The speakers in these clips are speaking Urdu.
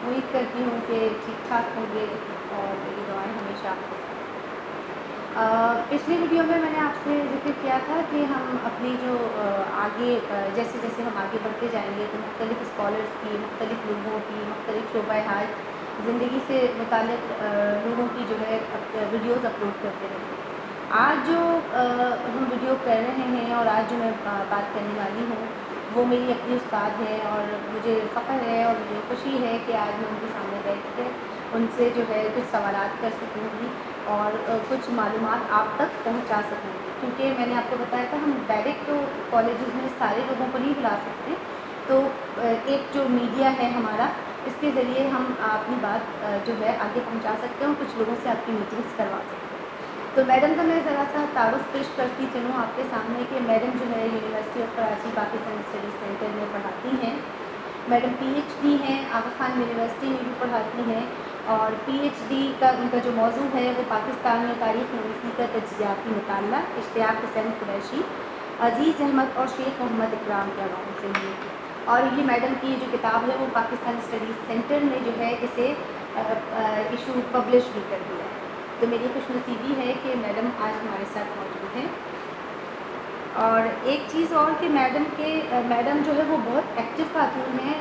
امید کرتی ہوں کہ ٹھیک ٹھاک ہوں گے اور میری دعائیں ہمیشہ آپ کے ساتھ۔ پچھلی ویڈیو میں نے آپ سے ذکر کیا تھا کہ ہم اپنی جو آگے جیسے جیسے ہم آگے بڑھتے جائیں گے تو مختلف اسکالرس کی، مختلف لوگوں کی، مختلف شعبۂ حیات زندگی سے متعلق لوگوں کی جو ہے ویڈیوز اپلوڈ کرتے رہیں گے۔ آج جو ہم ویڈیو کر رہے ہیں اور آج جو میں بات کرنے والی ہوں وہ میری اپنی استاد ہے، اور مجھے فخر ہے اور مجھے خوشی ہے کہ آج میں ان کے سامنے بیٹھ کے ان سے جو ہے کچھ سوالات کر سکوں گی اور کچھ معلومات آپ تک پہنچا سکوں گی، کیونکہ میں نے آپ کو بتایا تھا ہم ڈائریکٹ تو کالجز میں سارے لوگوں کو نہیں بلا سکتے، تو ایک جو میڈیا ہے ہمارا، اس کے ذریعے ہم اپنی بات جو ہے آگے پہنچا سکتے ہیں اور کچھ لوگوں سے آپ کی میٹنگس کروا سکتے ہیں۔ تو میڈم کا میں ذرا سا تعارف پیش کرتی چلوں آپ کے سامنے کہ میڈم جو ہے university of Karachi Pakistan studies centre میں پڑھاتی ہیں۔ میڈم پی ایچ ڈی ہیں، آغا خان یونیورسٹی میں بھی پڑھاتی ہیں، اور پی ایچ ڈی کا ان کا جو موضوع ہے وہ پاکستان میں تاریخ نویسی کا تجزیاتی مطالعہ، اشتیاق حسین قریشی، عزیز احمد اور شیخ محمد اکرام کے حوالے سے ہوئی تھی۔ اور یہ میڈم کی جو کتاب ہے وہ پاکستان اسٹڈیز سینٹر نے جو ہے اسے ایشو پبلش بھی کر دیا ہے۔ تو میری خوش نصیبی ہے کہ میڈم آج ہمارے ساتھ موجود ہیں۔ اور ایک چیز اور کہ میڈم جو ہے وہ بہت ایکٹیو خاتون ہیں۔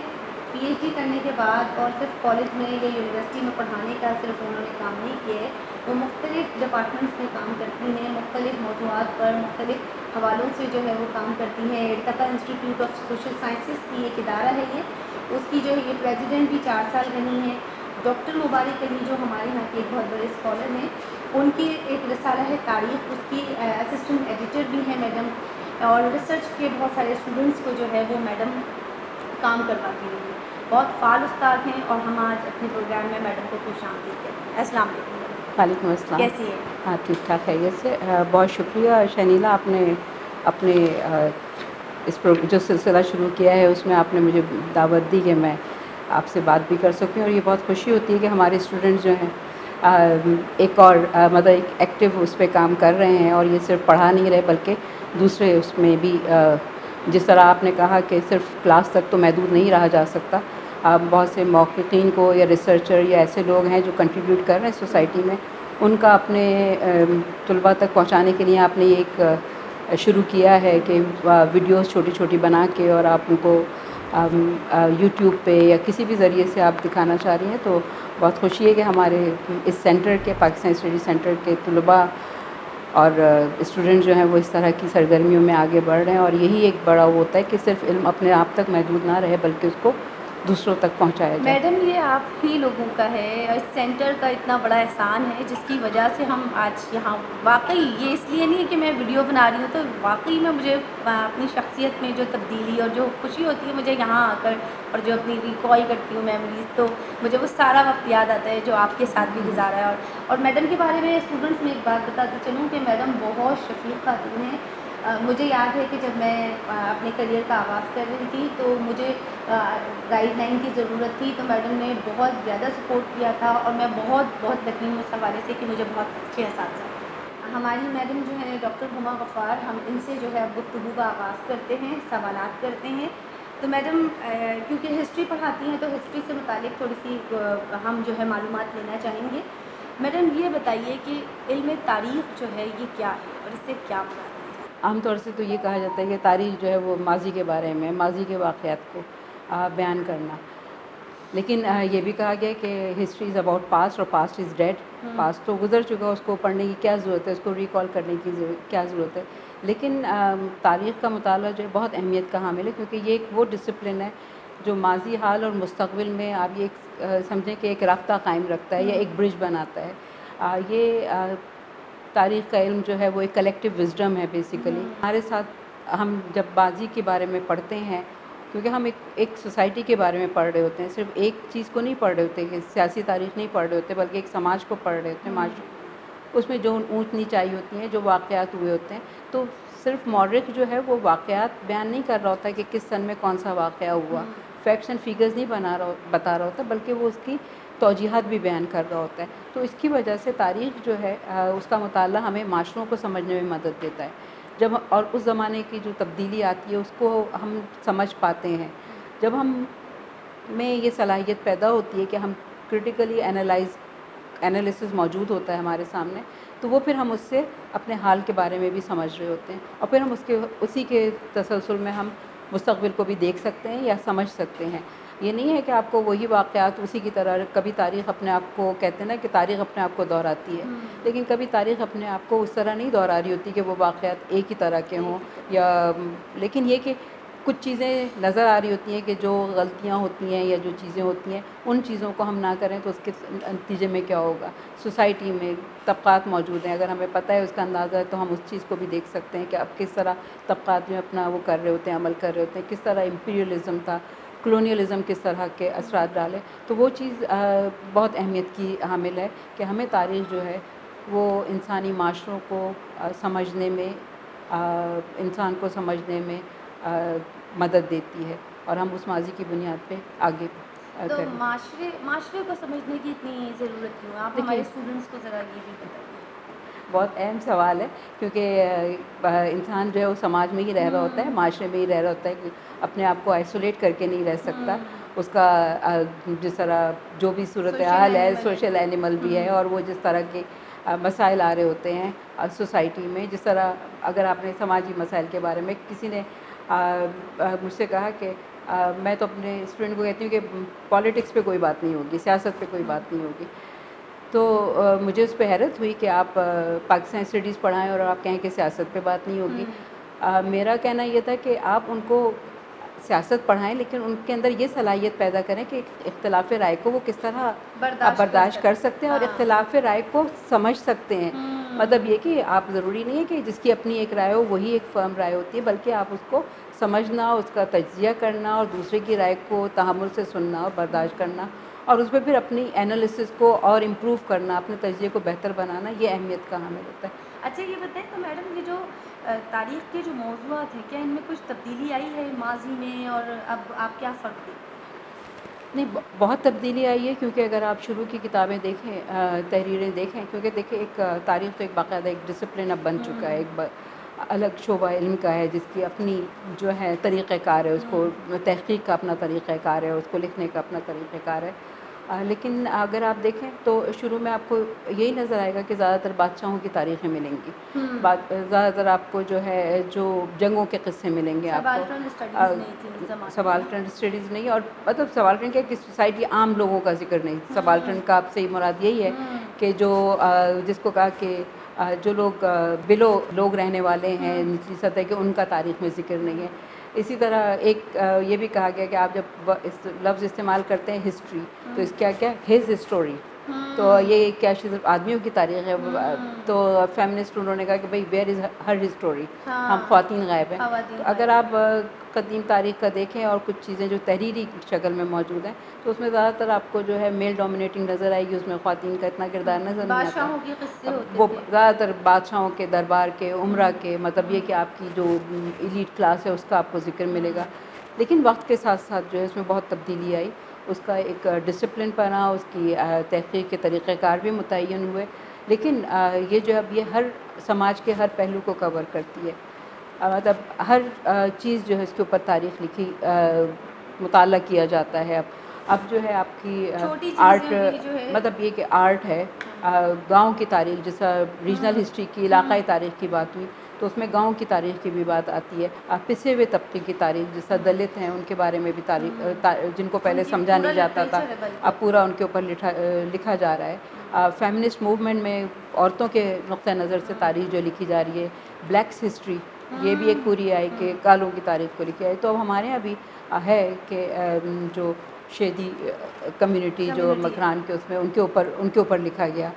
پی ایچ ڈی کرنے کے بعد اور صرف کالج میں یا یونیورسٹی میں پڑھانے کا صرف انہوں نے کام نہیں کیا ہے، وہ مختلف ڈپارٹمنٹس میں کام کرتی ہیں، مختلف موضوعات پر مختلف حوالوں سے جو ہے وہ کام کرتی ہیں۔ ارتقا انسٹیٹیوٹ آف سوشل سائنسز کی ایک ادارہ ہے یہ، اس کی جو ہے یہ پریزیڈنٹ بھی 4 سال رہی ہیں۔ ڈاکٹر مبارک علی جو ہمارے یہاں کے ایک بہت بڑے اسکالر ہیں، ان کی ایک رسالہ ہے تاریخ، اس کی اسسٹنٹ ایڈیٹر بھی ہیں میڈم، اور ریسرچ کے بہت سارے اسٹوڈنٹس کو جو ہے وہ میڈم کام کرواتی رہی ہیں۔ بہت فعال استاد ہیں اور ہم آج اپنے پروگرام میں میڈم کو خوش آمدید کہتے ہیں۔ السلام علیکم میڈم، وعلیکم السلام۔ کیسی ہیں؟ ہاں ٹھیک ٹھاک ہے سے بہت شکریہ شنیلا، آپ نے اپنے اس جو سلسلہ شروع کیا ہے اس میں آپ نے مجھے دعوت دی کہ میں آپ سے بات بھی کر سکوں، اور یہ بہت خوشی ہوتی ہے کہ ہمارے اسٹوڈنٹس جو ہیں ایک اور مطلب ایک ایکٹیو اس پہ کام کر رہے ہیں، اور یہ صرف پڑھا نہیں رہے بلکہ دوسرے اس میں بھی جس طرح آپ نے کہا کہ صرف کلاس تک تو محدود نہیں رہا جا سکتا، بہت سے موقعین کو یا ریسرچر یا ایسے لوگ ہیں جو کنٹریبیوٹ کر رہے ہیں سوسائٹی میں، ان کا اپنے طلباء تک پہنچانے کے لیے آپ نے ایک شروع کیا ہے کہ ویڈیوز چھوٹی چھوٹی بنا کے اور آپ ان کو یوٹیوب پہ یا کسی بھی ذریعے سے آپ دکھانا چاہ رہی ہیں، تو بہت خوشی ہے کہ ہمارے اس سینٹر کے پاکستان اسٹڈی سینٹر کے طلباء اور اسٹوڈنٹ جو ہیں وہ اس طرح کی سرگرمیوں میں آگے بڑھ رہے ہیں، اور یہی ایک بڑا ہوتا ہے کہ صرف علم اپنے آپ تک محدود نہ رہے بلکہ اس کو دوسروں تک پہنچایا جائے۔ میڈم یہ آپ ہی لوگوں کا ہے، اس سینٹر کا اتنا بڑا احسان ہے جس کی وجہ سے ہم آج یہاں، واقعی یہ اس لیے نہیں ہے کہ میں ویڈیو بنا رہی ہوں، تو واقعی میں مجھے اپنی شخصیت میں جو تبدیلی اور جو خوشی ہوتی ہے مجھے یہاں آ کر، اور جو اپنی ریکال کرتی ہوں میموریز، تو مجھے وہ سارا وقت یاد آتا ہے جو آپ کے ساتھ بھی گزارا ہے۔ اور میڈم کے بارے میں اسٹوڈنٹس میں ایک بات بتاتی چلوں کہ میڈم بہت شفیق خاتون ہیں۔ مجھے یاد ہے کہ جب میں اپنے کریئر کا آغاز کر رہی تھی تو مجھے گائیڈ لائن کی ضرورت تھی، تو میڈم نے بہت زیادہ سپورٹ کیا تھا، اور میں بہت بہت لکی ہوں اس حوالے سے کہ مجھے بہت اچھے اساتذہ ہیں۔ ہماری میڈم جو ہیں ڈاکٹر ہما غفار، ہم ان سے جو ہے اب گفتگو کا آغاز کرتے ہیں، سوالات کرتے ہیں۔ تو میڈم کیونکہ ہسٹری پڑھاتی ہیں تو ہسٹری سے متعلق تھوڑی سی ہم جو ہے معلومات لینا چاہیں گے۔ میڈم یہ بتائیے کہ علم تاریخ جو ہے یہ کیا ہے اور اس سے کیا مراد ہے؟ عام طور سے تو یہ کہا جاتا ہے کہ تاریخ جو ہے وہ ماضی کے بارے میں، ماضی کے واقعات کو بیان کرنا، لیکن یہ بھی کہا گیا کہ ہسٹری از اباؤٹ پاسٹ اور پاسٹ از ڈیڈ، پاسٹ تو گزر چکا، اس کو پڑھنے کی کیا ضرورت ہے، اس کو ریکال کرنے کی کیا ضرورت ہے۔ لیکن تاریخ کا مطالعہ جو ہے بہت اہمیت کا حامل ہے، کیونکہ یہ ایک وہ ڈسپلن ہے جو ماضی، حال اور مستقبل میں آپ یہ سمجھیں کہ ایک رابطہ قائم رکھتا ہے یا ایک برج بناتا ہے۔ یہ تاریخ کا علم جو ہے وہ ایک کلیکٹیو وزڈم ہے بیسیکلی۔ ہمارے ساتھ ہم جب ماضی کے بارے میں پڑھتے ہیں، کیونکہ ہم ایک سوسائٹی کے بارے میں پڑھ رہے ہوتے ہیں، صرف ایک چیز کو نہیں پڑھ رہے ہوتے کہ سیاسی تاریخ نہیں پڑھ رہے ہوتے بلکہ ایک سماج کو پڑھ رہے ہوتے ہیں، معاشرے، اس میں جو اونچ نیچ آئی ہوتی ہیں، جو واقعات ہوئے ہوتے ہیں، تو صرف مورخ جو ہے وہ واقعات بیان نہیں کر رہا ہوتا ہے کہ کس سن میں کون سا واقعہ ہوا، فیکٹس اینڈ فیگرز نہیں بتا رہا ہوتا، بلکہ وہ اس کی توجیحات بھی بیان کر رہا ہوتا ہے۔ تو اس کی وجہ سے تاریخ جو ہے اس کا مطالعہ ہمیں معاشروں کو سمجھنے میں مدد دیتا ہے، اور اس زمانے کی جو تبدیلی آتی ہے اس کو ہم سمجھ پاتے ہیں۔ جب ہم میں یہ صلاحیت پیدا ہوتی ہے کہ ہم کرٹیکلی انالیسس موجود ہوتا ہے ہمارے سامنے، تو وہ پھر ہم اس سے اپنے حال کے بارے میں بھی سمجھ رہے ہوتے ہیں، اور پھر ہم اسی کے تسلسل میں ہم مستقبل کو بھی دیکھ سکتے ہیں یا سمجھ سکتے ہیں۔ یہ نہیں ہے کہ آپ کو وہی واقعات اسی کی طرح، کبھی تاریخ اپنے آپ کو کہتے ہیں نا کہ تاریخ اپنے آپ کو دہراتی ہے، لیکن کبھی تاریخ اپنے آپ کو اس طرح نہیں دہرا رہی ہوتی کہ وہ واقعات ایک ہی طرح کے ہوں، یا لیکن یہ کہ کچھ چیزیں نظر آ رہی ہوتی ہیں کہ جو غلطیاں ہوتی ہیں یا جو چیزیں ہوتی ہیں ان چیزوں کو ہم نہ کریں تو اس کے نتیجے میں کیا ہوگا۔ سوسائٹی میں طبقات موجود ہیں، اگر ہمیں پتہ ہے اس کا اندازہ ہے تو ہم اس چیز کو بھی دیکھ سکتے ہیں کہ اب کس طرح طبقات میں اپنا وہ کر رہے ہوتے ہیں، عمل کر رہے ہوتے ہیں، کس طرح امپیریلزم تھا، کلونیلزم کس طرح کے اثرات ڈالے۔ تو وہ چیز بہت اہمیت کی حامل ہے کہ ہمیں تاریخ جو ہے وہ انسانی معاشروں کو سمجھنے میں، انسان کو سمجھنے میں مدد دیتی ہے، اور ہم اس ماضی کی بنیاد پہ آگے تو کریں۔ معاشرے کو سمجھنے کی اتنی ضرورت کیوں؟ آپ ہمارے دیکھیے اسٹوڈنٹس کو ذرا یہ بھی بتائیے۔ بہت اہم سوال ہے، کیونکہ انسان جو ہے وہ سماج میں ہی رہ رہا ہوتا ہے، معاشرے میں ہی رہ رہا ہوتا ہے، کہ اپنے آپ کو آئسولیٹ کر کے نہیں رہ سکتا۔ اس کا جس طرح جو بھی صورتحال ہے سوشل اینیمل بھی ہے، اور وہ جس طرح کے مسائل آ رہے ہوتے ہیں سوسائٹی میں، جس طرح اگر آپ نے سماجی مسائل کے بارے میں، کسی نے مجھ سے کہا کہ میں تو اپنے اسٹوڈنٹ کو کہتی ہوں کہ پالیٹکس پہ کوئی بات نہیں ہوگی، سیاست پہ کوئی بات نہیں ہوگی، تو مجھے اس پہ حیرت ہوئی کہ آپ پاکستان اسٹڈیز پڑھائیں اور آپ کہیں کہ سیاست پہ بات نہیں ہوگی۔ میرا کہنا یہ تھا کہ آپ ان کو سیاست پڑھائیں، لیکن ان کے اندر یہ صلاحیت پیدا کریں کہ اختلاف رائے کو وہ کس طرح برداشت کر سکتے ہیں اور اختلاف رائے کو سمجھ سکتے ہیں۔ مطلب یہ کہ آپ ضروری نہیں ہے کہ جس کی اپنی ایک رائے ہو وہی ایک فرم رائے ہوتی ہے، بلکہ آپ اس کو سمجھنا، اس کا تجزیہ کرنا، اور دوسرے کی رائے کو تحمل سے سننا اور برداشت کرنا، اور اس پہ پھر اپنی انالیسس کو اور امپروو کرنا، اپنے تجزیے کو بہتر بنانا، یہ اہمیت کا حامل ہوتا ہے۔ اچھا یہ بتائیں تو میڈم، یہ جو تاریخ کے جو موضوعات ہیں، کیا ان میں کچھ تبدیلی آئی ہے ماضی میں، اور اب آپ کیا فرق دیکھتے ہیں؟ نہیں، بہت تبدیلی آئی ہے، کیونکہ اگر آپ شروع کی کتابیں دیکھیں، تحریریں دیکھیں، کیونکہ دیکھیں ایک تاریخ تو ایک باقاعدہ ایک ڈسپلن اب بن چکا ہے، ایک الگ شعبہ علم کا ہے جس کی اپنی جو ہے طریقہ کار ہے، اس کو تحقیق کا اپنا طریقہ کار ہے، اس کو لکھنے کا اپنا طریقہ کار ہے۔ لیکن اگر آپ دیکھیں تو شروع میں آپ کو یہی نظر آئے گا کہ زیادہ تر بادشاہوں کی تاریخیں ملیں گی، زیادہ تر آپ کو جو ہے جو جنگوں کے قصے ملیں گے آپ کو، سبالٹرن اسٹڈیز نہیں تھی اس زمانے میں۔ سبالٹرن اسٹڈیز نہیں، اور مطلب سبالٹرن کیا کہ سوسائٹی عام لوگوں کا ذکر نہیں، سبالٹرن کا آپ سے مراد یہی ہے کہ جو جس کو کہا کہ جو لوگ بلو لوگ رہنے والے ہیں، نچلی سطح کے، ان کا تاریخ میں ذکر نہیں ہے۔ اسی طرح ایک یہ بھی کہا گیا کہ آپ جب اس لفظ استعمال کرتے ہیں ہسٹری، تو اس کیا ہز ہسٹوری، تو یہ کیا صرف آدمیوں کی تاریخ ہے؟ تو فیمنسٹ انہوں نے کہا کہ بھئی ویئر از ہر ہسٹوری، ہم خواتین غائب ہیں۔ تو اگر آپ قدیم تاریخ کا دیکھیں اور کچھ چیزیں جو تحریری شکل میں موجود ہیں، تو اس میں زیادہ تر آپ کو جو ہے میل ڈومینیٹنگ نظر آئے گی، اس میں خواتین کا اتنا کردار نظر نہیں آتا۔ بادشاہوں کے قصے ہوتے وہ تھے۔ زیادہ تر بادشاہوں کے دربار کے، عمرہ کے، مطلب یہ کہ آپ کی جو ایلیٹ کلاس ہے اس کا آپ کو ذکر ملے گا۔ لیکن وقت کے ساتھ ساتھ جو ہے اس میں بہت تبدیلی آئی، اس کا ایک ڈسپلن بنا، اس کی تحقیق کے طریقہ کار بھی متعین ہوئے، لیکن یہ جو اب یہ ہر سماج کے ہر پہلو کو کور کرتی ہے، مطلب ہر چیز جو ہے اس کے اوپر تاریخ لکھی، مطالعہ کیا جاتا ہے۔ اب جو ہے آپ کی چھوٹی آرٹ، چیزیں بھی جو ہے، مطلب یہ کہ آرٹ ہے، گاؤں کی تاریخ، جیسا ریجنل ہسٹری کی، علاقائی تاریخ کی بات ہوئی، تو اس میں گاؤں کی تاریخ کی بھی بات آتی ہے۔ پسے ہوئے طبقے کی تاریخ، جیسا دلت ہیں ان کے بارے میں بھی تاریخ، جن کو پہلے سمجھا نہیں جاتا تھا، اب پورا ان کے اوپر لکھا جا رہا ہے۔ فیمنسٹ موومنٹ میں عورتوں کے نقطہ نظر سے تاریخ جو لکھی جا رہی ہے، بلیکس ہسٹری، یہ بھی ایک پوری آئی کہ کالوں کی تاریخ کو لکھی آئی۔ تو اب ہمارے یہاں بھی ہے کہ جو شیدی کمیونٹی جو مکران کے اس میں ان کے اوپر لکھا گیا،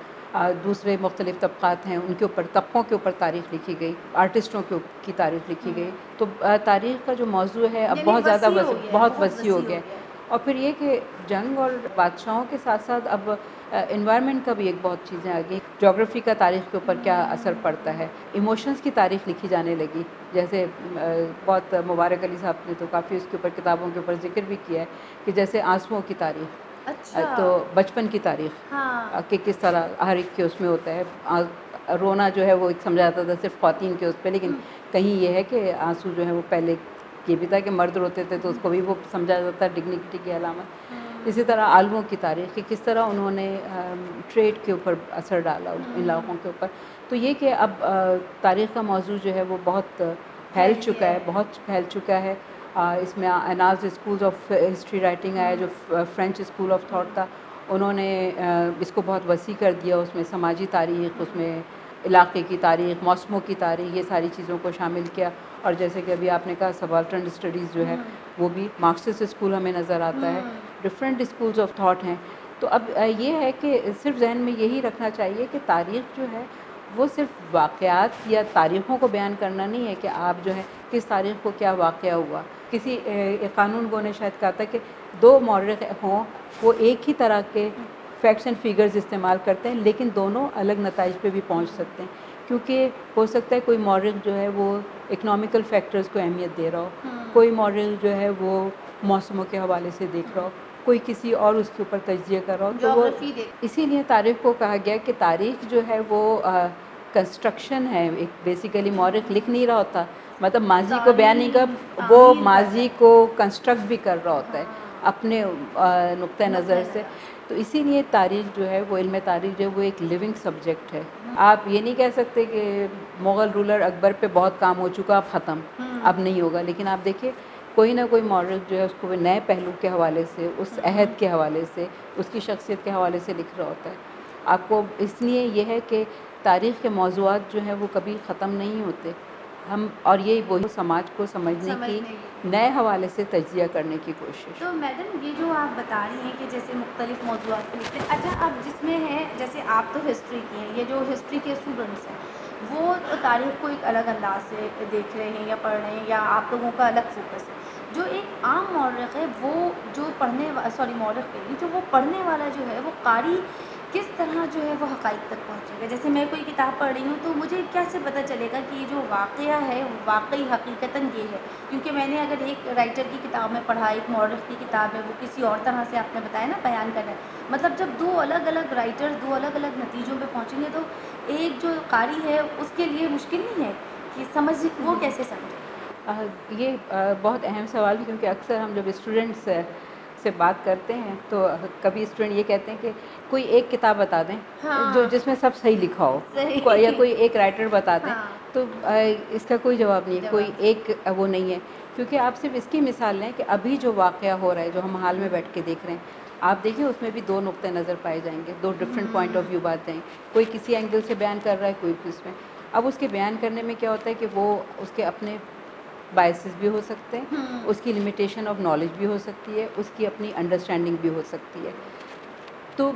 دوسرے مختلف طبقات ہیں ان کے اوپر، طبقوں کے اوپر تاریخ لکھی گئی، آرٹسٹوں کی تاریخ لکھی گئی۔ تو تاریخ کا جو موضوع ہے اب بہت زیادہ بہت وسیع ہو گیا ہے۔ اور پھر یہ کہ جنگ اور بادشاہوں کے ساتھ ساتھ اب انوائرمنٹ کا بھی ایک بہت چیزیں آ گئی، جغرافی کا تاریخ کے اوپر کیا اثر پڑتا ہے، ایموشنز کی تاریخ لکھی جانے لگی، جیسے بہت مبارک علی صاحب نے تو کافی اس کے اوپر کتابوں کے اوپر ذکر بھی کیا ہے کہ جیسے آنسوؤں کی تاریخ، تو بچپن کی تاریخ کہ کس طرح ہر ایک کے اس میں ہوتا ہے، رونا جو ہے وہ ایک سمجھا جاتا تھا صرف خواتین کے اس پہ، لیکن کہیں یہ ہے کہ آنسو جو ہے وہ پہلے یہ بھی تھا کہ مرد روتے تھے تو اس کو بھی وہ سمجھا جاتا ڈگنیٹی کی علامت. اسی طرح عالموں کی تاریخ کہ کس طرح انہوں نے ٹریڈ کے اوپر اثر ڈالا ان علاقوں کے اوپر. تو یہ کہ اب تاریخ کا موضوع جو ہے وہ بہت پھیل چکا ہے، بہت پھیل چکا ہے. اس میں انالز اسکولز آف ہسٹری رائٹنگ آیا جو فرینچ اسکول آف تھاٹ تھا، انہوں نے اس کو بہت وسیع کر دیا. اس میں سماجی تاریخ، اس میں علاقے کی تاریخ، موسموں کی تاریخ، یہ ساری چیزوں کو شامل کیا. اور جیسے کہ ابھی آپ نے کہا سبالٹرن اسٹڈیز جو ہے وہ بھی مارکسسٹ اسکول ہمیں نظر آتا ہے، ڈفرینٹ اسکولز آف تھاٹ ہیں. تو اب یہ ہے کہ صرف ذہن میں یہی رکھنا چاہیے کہ تاریخ جو ہے وہ صرف واقعات یا تاریخوں کو بیان کرنا نہیں ہے کہ آپ جو ہے کس تاریخ کو کیا واقعہ ہوا. کسی ایک قانون گو نے شاید کہا تھا کہ دو مورخ ہوں وہ ایک ہی طرح کے فیکٹس اینڈ فیگرز استعمال کرتے ہیں لیکن دونوں الگ نتائج پہ بھی پہنچ سکتے ہیں. کیونکہ ہو سکتا ہے کوئی مورخ جو ہے وہ اکنامیکل فیکٹرز کو اہمیت دے رہا ہو، کوئی مورخ جو ہے وہ موسموں کے حوالے سے دیکھ رہا ہو، کوئی کسی اور اس کے اوپر تجزیہ کر رہا ہو. تو وہ اسی لیے تاریخ کو کہا گیا کہ تاریخ جو ہے وہ کنسٹرکشن ہے. ایک بیسیکلی مورخ لکھ نہیں رہا ہوتا، مطلب ماضی کو بیان نہیں کر، وہ ماضی کو کنسٹرکٹ بھی کر رہا ہوتا ہے اپنے نقطۂ نظر سے. تو اسی لیے تاریخ جو ہے وہ علم تاریخ جو ہے وہ ایک لیونگ سبجیکٹ ہے. آپ یہ نہیں کہہ سکتے کہ مغل رولر اکبر پہ بہت کام ہو چکا اب ختم، اب نہیں ہوگا. لیکن آپ دیکھیے کوئی نہ کوئی مورخ جو ہے اس کو نئے پہلو کے حوالے سے، اس عہد کے حوالے سے، اس کی شخصیت کے حوالے سے لکھ رہا ہوتا ہے. آپ کو اس لیے یہ ہے کہ تاریخ کے موضوعات جو ہیں وہ کبھی ختم نہیں ہوتے. ہم اور یہ وہی سماج کو سمجھنے کی نئے حوالے سے تجزیہ کرنے کی کوشش. تو میڈم یہ جو آپ بتا رہی ہیں کہ جیسے مختلف موضوعات پہ لکھتے ہیں، اچھا اب جس میں ہے جیسے آپ تو ہسٹری کی ہیں، یہ جو ہسٹری کے اسٹوڈنٹس ہیں وہ تاریخ کو ایک الگ انداز سے دیکھ رہے ہیں یا پڑھ رہے ہیں، یا آپ لوگوں کا الگ فوکس ہے. جو ایک عام مورخ ہے وہ جو مورخ کہہ رہی جو وہ پڑھنے والا جو ہے وہ قاری کس طرح جو ہے وہ حقائق تک پہنچے گا. جیسے میں کوئی کتاب پڑھ رہی ہوں تو مجھے کیسے پتہ چلے گا کہ یہ جو واقعہ ہے وہ واقعی حقیقتاً یہ ہے. کیونکہ میں نے اگر ایک رائٹر کی کتاب میں پڑھا، ایک مورخ کی کتاب ہے وہ کسی اور طرح سے آپ نے بتایا نا بیان کرنا ہے، مطلب جب دو الگ الگ رائٹرز دو الگ الگ نتیجوں پہ پہنچیں گے تو ایک جو قاری ہے اس کے لیے مشکل نہیں ہے کہ سمجھ وہ کیسے سمجھے. یہ بہت اہم سوال ہے کیونکہ اکثر ہم جب اسٹوڈنٹس سے بات کرتے ہیں تو کبھی اسٹوڈنٹ یہ کہتے ہیں کہ کوئی ایک کتاب بتا دیں جو جس میں سب صحیح لکھا ہو، یا کوئی ایک رائٹر بتا دیں. تو اس کا کوئی جواب نہیں ہے، کوئی ایک وہ نہیں ہے. کیونکہ آپ صرف اس کی مثال لیں کہ ابھی جو واقعہ ہو رہا ہے جو ہم حال میں بیٹھ کے دیکھ رہے ہیں، آپ دیکھیں اس میں بھی دو نقطۂ نظر پائے جائیں گے، دو ڈفرینٹ پوائنٹ آف ویو بات جائیں. کوئی کسی اینگل سے بیان کر رہا ہے، کوئی کس میں. اب اس کے بیان کرنے میں کیا ہوتا ہے کہ وہ اس کے اپنے بائسز بھی ہو سکتے ہیں، اس کی لمیٹیشن آف نالج بھی ہو سکتی ہے، اس کی اپنی انڈرسٹینڈنگ بھی ہو سکتی ہے. تو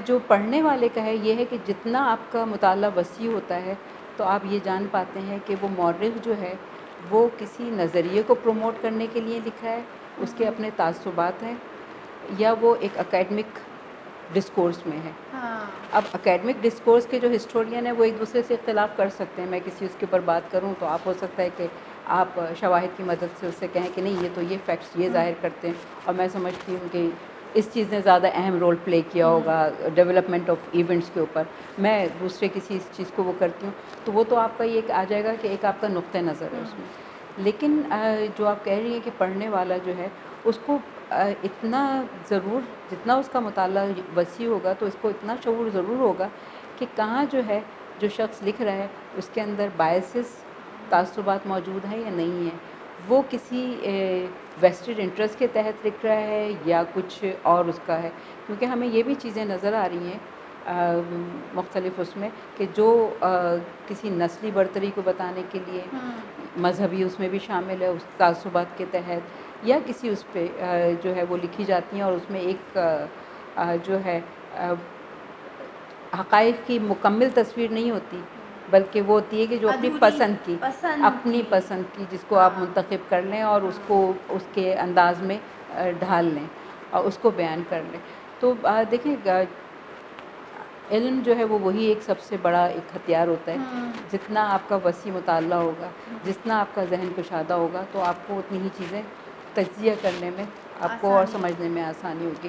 جو پڑھنے والے کا ہے یہ ہے کہ جتنا آپ کا مطالعہ وسیع ہوتا ہے تو آپ یہ جان پاتے ہیں کہ وہ مورخ جو ہے وہ کسی نظریے کو پروموٹ کرنے کے لیے لکھا ہے، اس کے اپنے تعصبات ہیں، یا وہ ایک اکیڈمک ڈسکورس میں ہے. اب اکیڈمک ڈسکورس کے جو ہسٹورین ہیں وہ ایک دوسرے سے اختلاف کر سکتے ہیں. میں کسی اس کے اوپر بات کروں تو آپ ہو سکتا ہے کہ آپ شواہد کی مدد سے اس سے کہیں کہ نہیں یہ تو یہ فیکٹس یہ ظاہر کرتے ہیں، اور میں سمجھتی ہوں کہ اس چیز نے زیادہ اہم رول پلے کیا ہوگا ڈیولپمنٹ آف ایونٹس کے اوپر، میں دوسرے کسی اس چیز کو وہ کرتی ہوں. تو وہ تو آپ کا یہ آ جائے گا کہ ایک آپ کا نقطۂ نظر ہے اس میں. لیکن جو آپ کہہ رہی ہیں کہ پڑھنے والا جو ہے اس کو اتنا ضرور، جتنا اس کا مطالعہ وسیع ہوگا تو اس کو اتنا شعور ضرور ہوگا کہ کہاں جو ہے جو شخص لکھ رہا ہے اس کے اندر بائسز، تعصبات موجود ہیں یا نہیں ہیں، وہ کسی ویسٹڈ انٹرسٹ کے تحت لکھ رہا ہے یا کچھ اور اس کا ہے. کیونکہ ہمیں یہ بھی چیزیں نظر آ رہی ہیں مختلف اس میں کہ جو کسی نسلی برتری کو بتانے کے لیے مذہبی اس میں بھی شامل ہے اس تعصبات کے تحت، یا کسی اس پہ جو ہے وہ لکھی جاتی ہیں اور اس میں ایک جو ہے حقائق کی مکمل تصویر نہیں ہوتی بلکہ وہ ہوتی ہے کہ جو اپنی پسند کی جس کو آپ منتخب کر لیں اور اس کو اس کے انداز میں ڈھال لیں اور اس کو بیان کر لیں. تو دیکھیں علم جو ہے وہ وہی ایک سب سے بڑا ایک ہتھیار ہوتا ہے. جتنا آپ کا وسیع مطالعہ ہوگا، جتنا آپ کا ذہن کشادہ ہوگا تو آپ کو اتنی ہی چیزیں تجزیہ کرنے میں آپ کو اور سمجھنے میں آسانی ہوگی.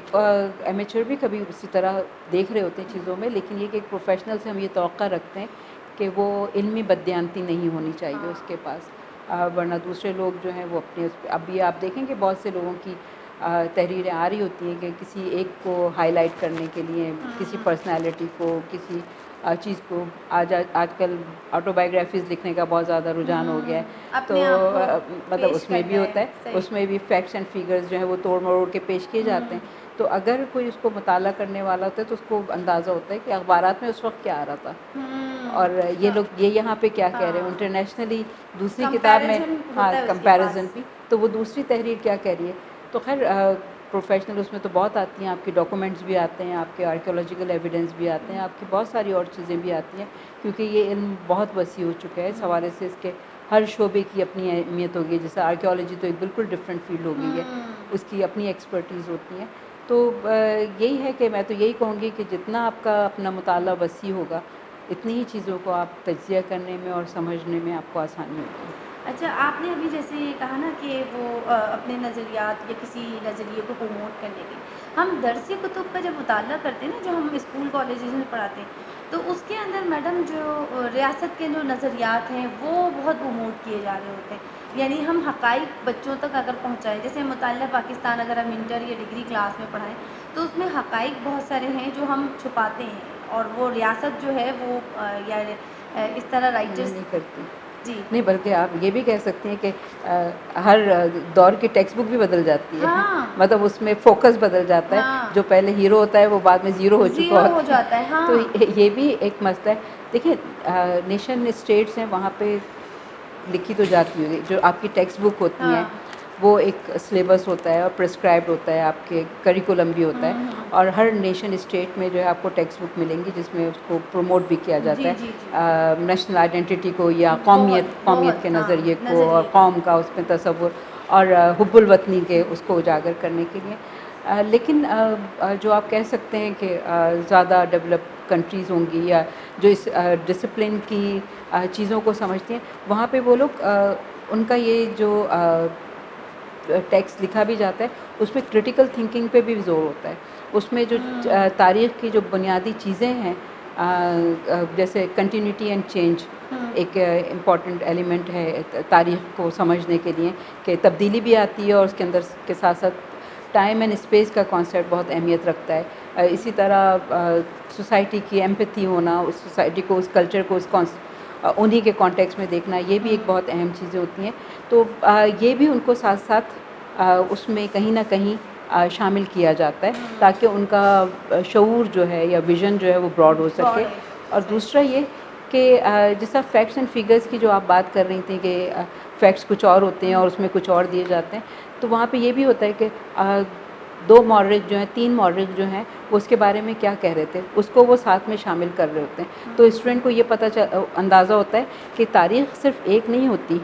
ایمیچر بھی کبھی اسی طرح دیکھ رہے ہوتے ہیں چیزوں میں، لیکن یہ کہ ایک پروفیشنل سے ہم یہ توقع رکھتے ہیں کہ وہ علمی بددیانتی نہیں ہونی چاہیے اس کے پاس. ورنہ دوسرے لوگ جو ہیں وہ اپنے اس پہ، اب یہ آپ دیکھیں کہ بہت سے لوگوں کی تحریریں آ رہی ہوتی ہیں کہ کسی ایک کو ہائی لائٹ کرنے کے لیے، کسی پرسنالٹی کو، کسی چیز کو، آج کل آٹو بایوگرافیز لکھنے کا بہت زیادہ رجحان ہو گیا ہے، تو اپنے آپ کو مطلب پیش اس میں بھی کرنا ہوتا ہے، صحیح. اس میں بھی فیکٹس اینڈ فگرز جو ہیں وہ توڑ مروڑ کے پیش کیے جاتے ہیں. تو اگر کوئی اس کو مطالعہ کرنے والا ہوتا ہے تو اس کو اندازہ ہوتا ہے کہ اخبارات میں اس وقت کیا آ رہا تھا، اور یہ لوگ یہ یہاں پہ کیا کہہ رہے ہیں انٹرنیشنلی دوسری کتاب میں. کمپیریزن ہاں، ہوتا ہے اس کے کمپیریزن پاس. بھی، تو وہ دوسری تحریر کیا کہہ رہی ہے. تو خیر پروفیشنل اس میں تو بہت آتی ہیں، آپ کے ڈاکومنٹس بھی آتے ہیں، آپ کے آرکیولوجیکل ایویڈنس بھی آتے ہیں، آپ کی بہت ساری اور چیزیں بھی آتی ہیں، کیونکہ یہ علم بہت وسیع ہو چکا ہے. اس حوالے سے اس کے ہر شعبے کی اپنی اہمیت ہوگی. جیسے آرکیولوجی تو ایک بالکل ڈفرینٹ فیلڈ ہو گئی ہے، اس کی اپنی ایکسپرٹیز ہوتی ہیں. تو یہی ہے کہ میں تو یہی کہوں گی کہ جتنا آپ کا اپنا مطالعہ وسیع ہوگا، اتنی ہی چیزوں کو آپ تجزیہ کرنے میں اور سمجھنے میں آپ کو آسانی ہوگی. اچھا، آپ نے ابھی جیسے یہ کہا نا کہ وہ اپنے نظریات یا کسی نظریے کو پروموٹ کرنے کے لیے ہم درسی کتب کا جب مطالعہ کرتے ہیں نا، جو ہم اسکول کالجز میں پڑھاتے ہیں، تو اس کے اندر میڈم جو ریاست کے جو نظریات ہیں وہ بہت پروموٹ کیے جا رہے ہوتے ہیں. یعنی ہم حقائق بچوں تک اگر پہنچائیں، جیسے مطالعہ پاکستان اگر ہم انٹر یا ڈگری کلاس میں پڑھائیں تو اس میں حقائق بہت سارے ہیں جو ہم چھپاتے ہیں، اور وہ ریاست جو ہے وہ یا اس طرح رائٹرس. نہیں کرتی. جی. نہیں، بلکہ آپ یہ بھی کہہ سکتے ہیں کہ ہر دور کی ٹیکسٹ بک بھی بدل جاتی ہے، ہاں مطلب اس میں فوکس بدل جاتا ہے. ہاں جو پہلے ہیرو ہوتا ہے وہ بعد میں زیرو ہو چکا زیرو ہو ہوتا ہے. جاتا ہے. تو ہاں یہ بھی ایک مسئلہ ہے. دیکھیں، نیشن اسٹیٹس ہیں، وہاں پہ لکھی تو جاتی ہوگی، جو آپ کی ٹیکسٹ بک ہوتی ہیں ہاں وہ ایک سلیبس ہوتا ہے اور پرسکرائبڈ ہوتا ہے، آپ کے کریکولم بھی ہوتا ہے. اور ہر نیشن اسٹیٹ میں جو ہے آپ کو ٹیکسٹ بک ملیں گی جس میں اس کو پروموٹ بھی کیا جاتا جی ہے، جی جی نیشنل آئیڈینٹی کو یا بہت قومیت کے بہت ہاں نظریے کو اور نظریے کو. قوم کا اس میں تصور اور حب الوطنی کے اس کو اجاگر کرنے کے لیے. لیکن جو آپ کہہ سکتے ہیں کہ زیادہ ڈیولپ کنٹریز ہوں گی یا جو اس ڈسپلن کی چیزوں کو سمجھتی ہیں، وہاں پہ وہ لوگ ان کا یہ جو ٹیکسٹ لکھا بھی جاتا ہے اس میں کرٹیکل تھنکنگ پہ بھی زور ہوتا ہے. اس میں جو تاریخ کی جو بنیادی چیزیں ہیں، جیسے کنٹینیوٹی اینڈ چینج ایک امپورٹنٹ ایلیمنٹ ہے تاریخ کو سمجھنے کے لیے، کہ تبدیلی بھی آتی ہے اور اس کے اندر کے ساتھ ساتھ ٹائم اینڈ اسپیس کا کانسیپٹ بہت اہمیت رکھتا ہے. اسی طرح سوسائٹی کی ایمپتھی ہونا، اس سوسائٹی کو، اس کلچر کو، انہی کے کانٹیکس میں دیکھنا، یہ بھی ایک بہت اہم چیزیں ہوتی ہیں. تو یہ بھی ان کو ساتھ ساتھ اس میں کہیں نہ کہیں شامل کیا جاتا ہے تاکہ ان کا شعور جو ہے یا ویژن جو ہے وہ براڈ ہو سکے. براڈ ہے. اور صحیح. دوسرا یہ کہ جیسا فیکٹس اینڈ فگرز کی جو آپ بات کر رہی تھیں کہ فیکٹس کچھ اور ہوتے ہیں اور اس میں کچھ اور دیے جاتے ہیں، تو وہاں پہ یہ بھی ہوتا ہے کہ 2 مورخ جو ہیں، 3 مورخ جو ہیں، وہ اس کے بارے میں کیا کہہ رہے تھے اس کو وہ ساتھ میں شامل کر رہے ہوتے ہیں. تو اسٹوڈنٹ کو یہ اندازہ ہوتا ہے کہ تاریخ صرف ایک نہیں ہوتی،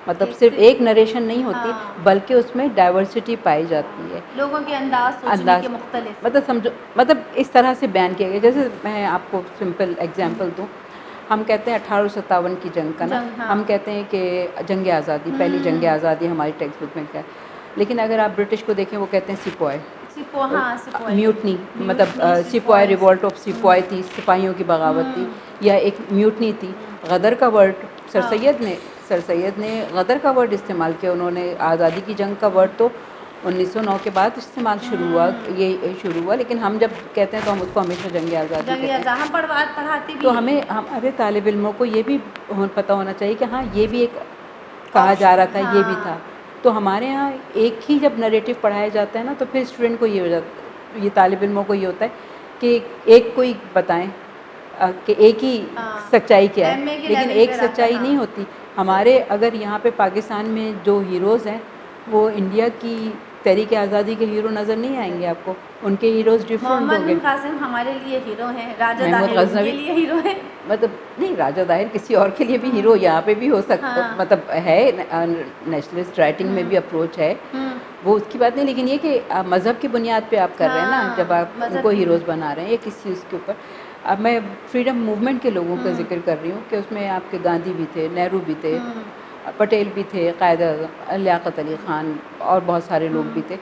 مطلب صرف ایک نریشن نہیں ہوتی، ہاں بلکہ اس میں ڈائیورسٹی پائی جاتی ہے. لوگوں کے انداز سوچنے کے مختلف. مطلب سمجھو، مطلب اس طرح سے بیان کیا گیا. جیسے میں آپ کو سمپل ایگزامپل دوں، ہم کہتے ہیں 1857 کی جنگ کا نا، ہاں ہم کہتے ہیں کہ جنگ آزادی، پہلی جنگ آزادی ہماری ٹیکسٹ بک میں کیا ہے. لیکن اگر آپ برٹش کو دیکھیں وہ کہتے ہیں سپوائے، سپوائے میوٹنی، مطلب میوٹنی سپوائے سپوائے. ریوولٹ آف سپوائے تھی، سپاہیوں کی بغاوت تھی، یا ایک میوٹنی تھی. غدر کا ورڈ سر سید نے غدر کا ورڈ استعمال کیا. انہوں نے آزادی کی جنگ کا ورڈ تو 1909 کے بعد استعمال شروع ہوا، لیکن ہم جب کہتے ہیں تو ہم اس کو ہمیشہ جنگ آزادی جنگ کہتے ہیں. ہم پڑھاتے بھی تو یہی ہمیں ہیں. ہمارے طالب علموں کو یہ بھی پتہ ہونا چاہیے کہ ہاں یہ بھی ایک کہا جا رہا تھا، یہ بھی ہاں تھا. تو ہمارے ہاں ایک ہی جب نریٹو پڑھایا جاتا ہے نا، تو پھر اسٹوڈنٹ کو یہ ہو جاتا، یہ طالب علموں کو یہ ہوتا ہے کہ ایک کوئی بتائیں کہ ایک ہی ہاں سچائی کیا ہے، ایم اے کے لیکن لیول ایک پہ رہتا ہے. سچائی ہاں نہیں ہوتی. صحیح. ہمارے اگر یہاں پہ پاکستان میں جو ہیروز ہیں وہ انڈیا کی تحریک آزادی کے ہیرو نظر نہیں آئیں گے آپ کو، ان کے ہیروز ڈفرینٹ محمد ہوں گے. بن قاسم ہمارے لیے ہیرو ہیں، راجہ محمود طاہر ان کے غزنوی، لیے ہیرو ہیں. مطلب نہیں، راجہ طاہر کسی اور کے لیے بھی ہیرو یہاں پہ بھی ہو سکتا، ہاں مطلب ہے نیشنلسٹ رائٹنگ میں بھی اپروچ ہے، وہ اس کی بات نہیں. لیکن یہ کہ مذہب کی بنیاد پہ آپ کر رہے ہیں نا، ہاں جب آپ ان کو مذہب کی ہیروز بنا رہے ہیں یا کسی چیز کے اوپر. اب میں فریڈم موومنٹ کے لوگوں کا ذکر کر رہی ہوں کہ اس میں آپ کے گاندھی بھی تھے، نہرو بھی تھے، پٹیل بھی تھے، قائد اعظم لیاقت علی خان اور بہت سارے لوگ بھی تھے.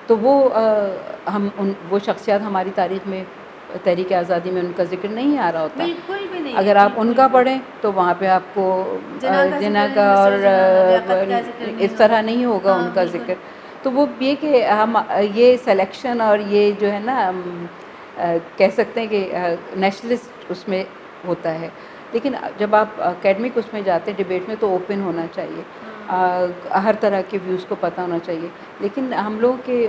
تو وہ وہ شخصیات ہماری تاریخ میں تحریک آزادی میں ان کا ذکر نہیں آ رہا ہوتا. بالکل بھی نہیں. اگر آپ ان کا پڑھیں تو وہاں پہ آپ کو جناح کا اور اس طرح نہیں ہوگا ان کا ذکر. تو وہ یہ کہ ہم یہ سلیکشن اور یہ جو ہے نا کہہ سکتے ہیں کہ نیشنلسٹ اس میں ہوتا ہے. لیکن جب آپ اکیڈمک اس میں جاتے ہیں ڈبیٹ میں تو اوپن ہونا چاہیے, ہر طرح کے ویوز کو پتہ ہونا چاہیے. لیکن ہم لوگوں کے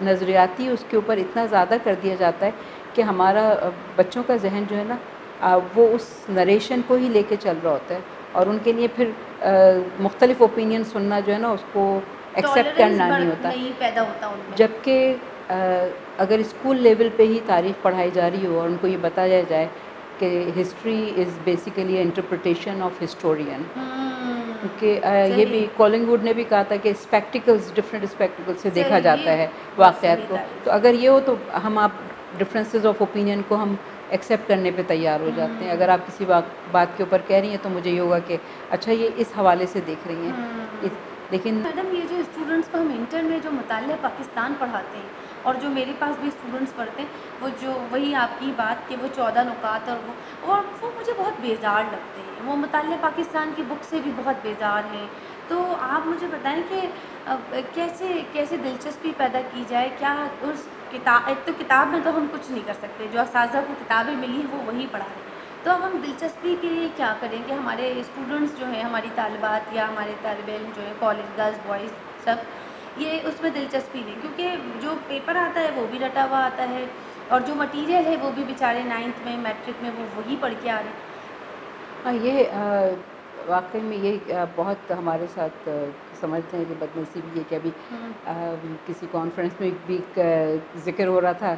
نظریاتی اس کے اوپر اتنا زیادہ کر دیا جاتا ہے کہ ہمارا بچوں کا ذہن جو ہے نا وہ اس نریشن کو ہی لے کے چل رہا ہوتا ہے, اور ان کے لیے پھر مختلف اوپینین سننا جو ہے نا اس کو ایکسیپٹ کرنا نہیں ہوتا. پیدا ہوتا ان میں. جبکہ اگر اسکول لیول پہ ہی تاریخ پڑھائی جا رہی ہو اور ان کو یہ بتایا جائے کہ history is basically interpretation of historian, کیونکہ یہ بھی کولنگ ووڈ نے بھی کہا تھا کہ اسپیکٹیکلز ڈفرینٹ اسپیکٹیکل سے دیکھا جاتا ہے واقعات کو. تو اگر یہ ہو تو ہم آپ ڈفرینسز آف اوپینین کو ہم ایکسیپٹ کرنے پہ تیار ہو جاتے ہیں. اگر آپ کسی بات کے اوپر کہہ رہی ہیں تو مجھے یہ ہوگا کہ اچھا یہ اس حوالے سے دیکھ رہی ہیں. لیکن میڈم یہ جو اسٹوڈنٹس کو ہم انٹر میں جو مطالعہ پاکستان پڑھاتے ہیں اور جو میرے پاس بھی اسٹوڈنٹس پڑھتے ہیں وہ جو وہی آپ کی بات کہ وہ 14 نکات اور وہ مجھے بہت بیزار لگتے ہیں. وہ مطالعہ پاکستان کی بک سے بھی بہت بیزار ہیں. تو آپ مجھے بتائیں کہ کیسے دلچسپی پیدا کی جائے. کیا اس کتاب, ایک تو کتاب میں تو ہم کچھ نہیں کر سکتے, جو اساتذہ کو کتابیں ملی ہیں وہ وہی پڑھا رہے ہیں. تو اب ہم دلچسپی کے لیے کیا کریں کہ ہمارے اسٹوڈنٹس جو ہیں, ہماری طالبات یا ہمارے طالب علم جو ہے کالج گرلز بوائز سب یہ اس میں دلچسپی لیں, کیونکہ جو پیپر آتا ہے وہ بھی رٹا ہوا آتا ہے اور جو مٹیریل ہے وہ بھی بیچارے 9th میں میٹرک میں وہ وہی پڑھ کے آ رہے ہیں. ہاں یہ واقعی میں یہ بہت ہمارے ساتھ سمجھتے ہیں کہ بدنصیبی ہے کہ ابھی کسی کانفرنس میں بھی ذکر ہو رہا تھا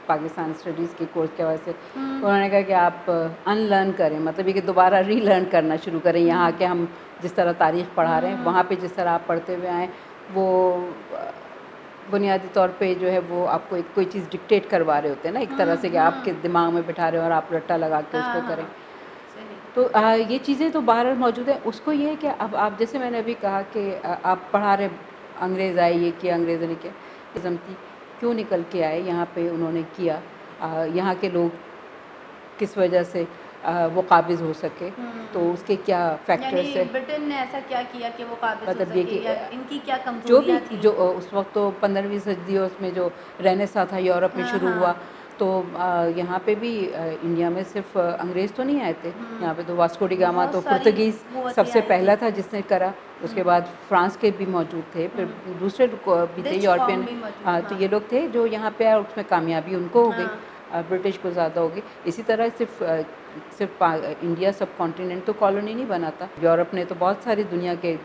پاکستان اسٹڈیز کے کورس کے حوالے سے. انہوں نے کہا کہ آپ ان لرن کریں, مطلب یہ کہ دوبارہ ری لرن کرنا شروع کریں. یہاں کے ہم جس طرح تاریخ پڑھا رہے ہیں وہاں پہ جس طرح آپ پڑھتے ہوئے آئیں وہ بنیادی طور پہ جو ہے وہ آپ کو کوئی چیز ڈکٹیٹ کروا رہے ہوتے ہیں نا ایک طرح سے کہ آپ کے دماغ میں بٹھا رہے ہو اور آپ رٹا لگا کے اس کو کریں. تو یہ چیزیں تو باہر موجود ہیں. اس کو یہ ہے کہ اب آپ جیسے میں نے ابھی کہا کہ آپ پڑھا رہے انگریز آئے یہ کیا, انگریزوں نے کیا, ازم کی کیوں نکل کے آئے یہاں پہ انہوں نے کیا, یہاں کے لوگ کس وجہ سے وہ قابض ہو سکے, تو اس کے کیا فیکٹرس ہیں. برٹن نے ایسا کیا کیا کہ وہ قابض ہو مطلب یہ سکے, یا کہ ان کی کیا جو بھی کمزوریاں تھیں. جو اس وقت تو 15ویں صدی اس میں جو رینیساں تھا یورپ میں شروع ہوا, تو یہاں پہ بھی انڈیا میں صرف انگریز تو نہیں آئے تھے, یہاں پہ تو واسکو ڈی گاما تو پرتگیز سب سے پہلا تھا جس نے کرا. اس کے بعد فرانس کے بھی موجود تھے, پھر دوسرے بھی تھے یورپین. تو یہ لوگ تھے جو یہاں پہ آئے, اس میں کامیابی ان کو ہو گئی, برٹش کو زیادہ ہوگی. اسی طرح صرف انڈیا سب کانٹیننٹ تو کالونی نہیں بنا تھا. یورپ نے تو بہت ساری دنیا کے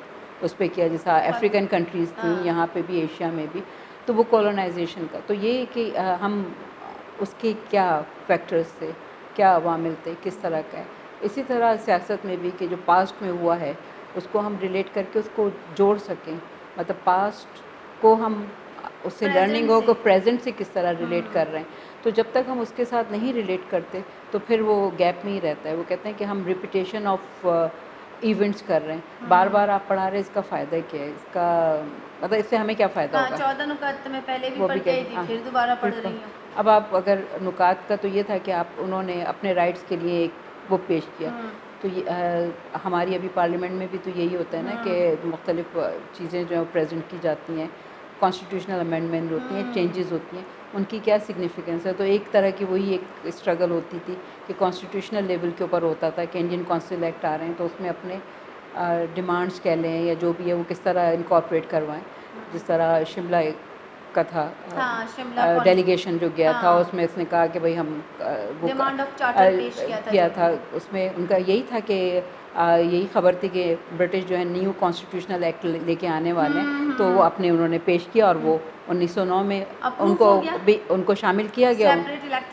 اس پہ کیا, جیسا افریقن کنٹریز تھیں یہاں پہ بھی, ایشیا میں بھی, تو وہ کولونائزیشن کا. تو یہ کہ ہم اس کے کیا فیکٹرز تھے, کیا عوامل تھے, کس طرح کا ہے. اسی طرح سیاست میں بھی کہ جو پاسٹ میں ہوا ہے اس کو ہم ریلیٹ کر کے اس کو جوڑ سکیں, مطلب پاسٹ کو ہم اس سے لرننگ ہو کہ پریزنٹ سے کس طرح ریلیٹ کر رہے ہیں. تو جب تک ہم اس کے ساتھ نہیں ریلیٹ کرتے تو پھر وہ گیپ میں ہی رہتا ہے. وہ کہتے ہیں کہ ہم ریپیٹیشن آف ایونٹس کر رہے ہیں, بار بار آپ پڑھا رہے ہیں, اس کا فائدہ کیا ہے, اس کا مطلب اس سے ہمیں کیا فائدہ ہوگا. 14 نکات میں پہلے بھی وہ پڑھ کے آئی تھی, ہاں پھر دوبارہ پڑھ رہی ہوں. اب آپ اگر نکات کا تو یہ تھا کہ انہوں نے اپنے رائٹس کے لیے ایک وہ پیش کیا. تو ہماری ابھی پارلیمنٹ میں بھی تو یہی ہوتا ہے نا کہ مختلف چیزیں جو ہیں پریزنٹ کی جاتی ہیں, کانسٹیٹیوشنل امینڈمنٹ ہوتی ہیں, چینجز ہوتی ہیں, ان کی کیا سگنیفیکنس ہے. تو ایک طرح کی وہی ایک اسٹرگل ہوتی تھی کہ کانسٹیٹیوشنل لیول کے اوپر ہوتا تھا کہ انڈین کونسل ایکٹ آ رہے ہیں تو اس میں اپنے ڈیمانڈس کہہ لیں یا جو بھی ہے وہ کس طرح انکارپوریٹ کروائیں. جس طرح شملہ کا تھا ڈیلیگیشن جو گیا تھا, اس میں اس نے کہا کہ بھائی ہم وہ کیا تھا. اس میں ان کا یہی تھا کہ یہی خبر تھی کہ برٹش جو ہے نیو کانسٹیٹیوشنل ایکٹ لے کے آنے والے ہیں, تو وہ اپنے انہوں نے پیش کیا اور وہ 1909 میں ان کو شامل کیا گیا,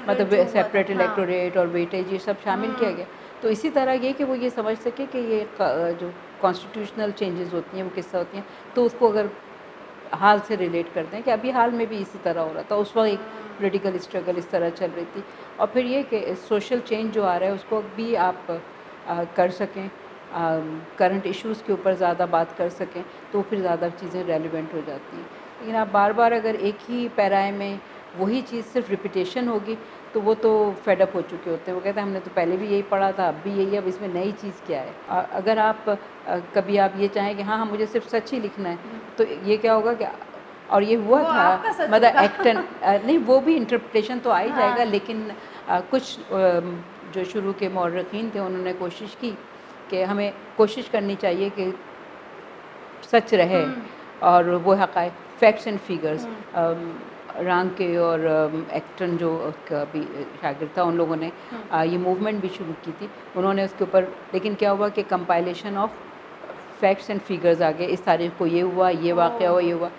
مطلب سیپریٹ الیکٹوریٹ اور ویٹیج یہ سب شامل کیا گیا. تو اسی طرح یہ کہ وہ یہ سمجھ سکے کہ یہ جو کانسٹیٹیوشنل چینجز ہوتی ہیں وہ کس طرح ہوتی ہیں, تو اس کو اگر حال سے ریلیٹ کرتے ہیں کہ ابھی حال میں بھی اسی طرح ہو رہا تھا, اس وقت ایک پولیٹیکل اسٹرگل اس طرح چل رہی تھی. اور پھر یہ کہ سوشل چینج جو آ رہا ہے اس کو بھی آپ کر سکیں, کرنٹ ایشوز کے اوپر زیادہ بات کر سکیں, تو پھر زیادہ چیزیں ریلیونٹ ہو جاتی ہیں. لیکن آپ بار بار اگر ایک ہی پیرائے میں وہی چیز صرف ریپیٹیشن ہوگی تو وہ تو فیڈ اپ ہو چکے ہوتے ہیں. وہ کہتے ہیں ہم نے تو پہلے بھی یہی پڑھا تھا، اب بھی یہی ہے، اب اس میں نئی چیز کیا ہے. اگر آپ کبھی آپ یہ چاہیں کہ ہاں مجھے صرف سچ ہی لکھنا ہے تو یہ کیا ہوگا کہ اور یہ ہوا وہ تھا آپ کا سچ مطلب ہوگا. ایکٹن نہیں وہ بھی انٹرپریٹیشن تو آ ہی جائے ہاں. گا، لیکن کچھ جو شروع کے مورخین تھے انہوں نے کوشش کی کہ ہمیں کوشش کرنی چاہیے کہ سچ رہے اور وہ حقائق فیکٹس اینڈ فیگرز. رانکے اور ایکٹن جو اس کا بھی شاگرد تھا ان لوگوں نے یہ موومنٹ بھی شروع کی تھی. انہوں نے اس کے اوپر لیکن کیا ہوا کہ compilation of facts and figures آ گئے، اس تاریخ کو یہ ہوا، یہ واقعہ ہوا، یہ ہوا،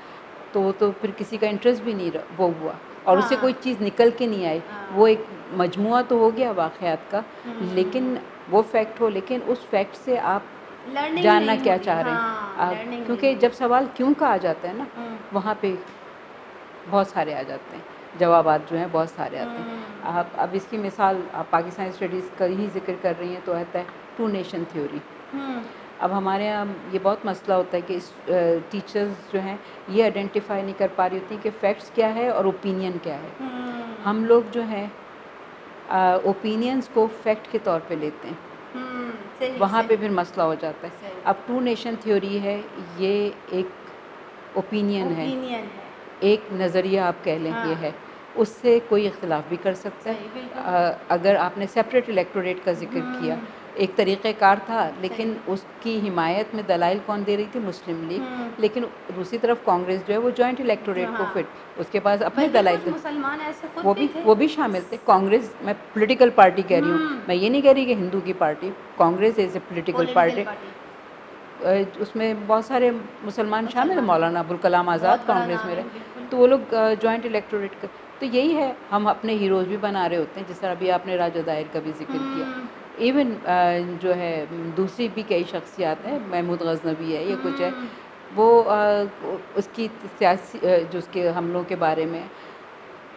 تو پھر کسی کا انٹرسٹ بھی نہیں وہ ہوا اور اس سے کوئی چیز نکل کے نہیں آئی. وہ ایک مجموعہ تو ہو گیا واقعات کا، لیکن وہ فیکٹ ہو، لیکن اس فیکٹ سے آپ لرننگ جاننا نہیں کیا ہوتی. چاہ رہے ہاں ہیں. لرننگ کیونکہ جب سوال کیوں کا آ جاتا ہے نا وہاں پہ بہت سارے آ جاتے ہیں جوابات جو ہیں بہت سارے آتے ہیں. اب اس کی مثال آپ پاکستان اسٹڈیز کا ہی ذکر کر رہی ہیں تو آتا ہے ٹو نیشن تھیوری. اب ہمارے یہاں یہ بہت مسئلہ ہوتا ہے کہ ٹیچرز جو ہیں یہ آئیڈینٹیفائی نہیں کر پا رہی ہوتی کہ فیکٹس کیا ہے اور اوپینین کیا ہے. ہم لوگ جو ہیں اوپینینس کو فیکٹ کے طور پہ لیتے ہیں، وہاں پہ پھر مسئلہ ہو جاتا ہے. اب ٹو نیشن تھیوری ہے، یہ ایک اوپینین ہے، ایک نظریہ آپ کہہ لیں یہ ہے، اس سے کوئی اختلاف بھی کر سکتا ہے. اگر آپ نے سیپریٹ الیکٹوریٹ کا ذکر کیا، ایک طریقہ کار تھا لیکن اس کی حمایت میں دلائل کون دے رہی تھی؟ مسلم لیگ. لیکن دوسری طرف کانگریس جو ہے وہ جوائنٹ الیکٹوریٹ کو فٹ، اس کے پاس اپنے دلائل تھے، مسلمان ایسے خود وہ بھی شامل تھے. کانگریس میں پولیٹیکل پارٹی کہہ رہی ہوں، میں یہ نہیں کہہ رہی کہ ہندو کی party. Congress is a political party, اس میں بہت سارے مسلمان شامل ہیں. مولانا ابوالکلام آزاد کانگریس میں رہے تو وہ لوگ جوائنٹ الیکٹوریٹ کا. تو یہی ہے، ہم اپنے ہیروز بھی بنا رہے ہوتے ہیں، جس طرح ابھی آپ نے راجہ دائر کا بھی ذکر کیا. ایون جو ہے دوسری بھی کئی شخصیات ہیں، محمود غزنوی ہے، یہ کچھ ہے، وہ اس کی سیاسی جو اس کے حملوں کے بارے میں،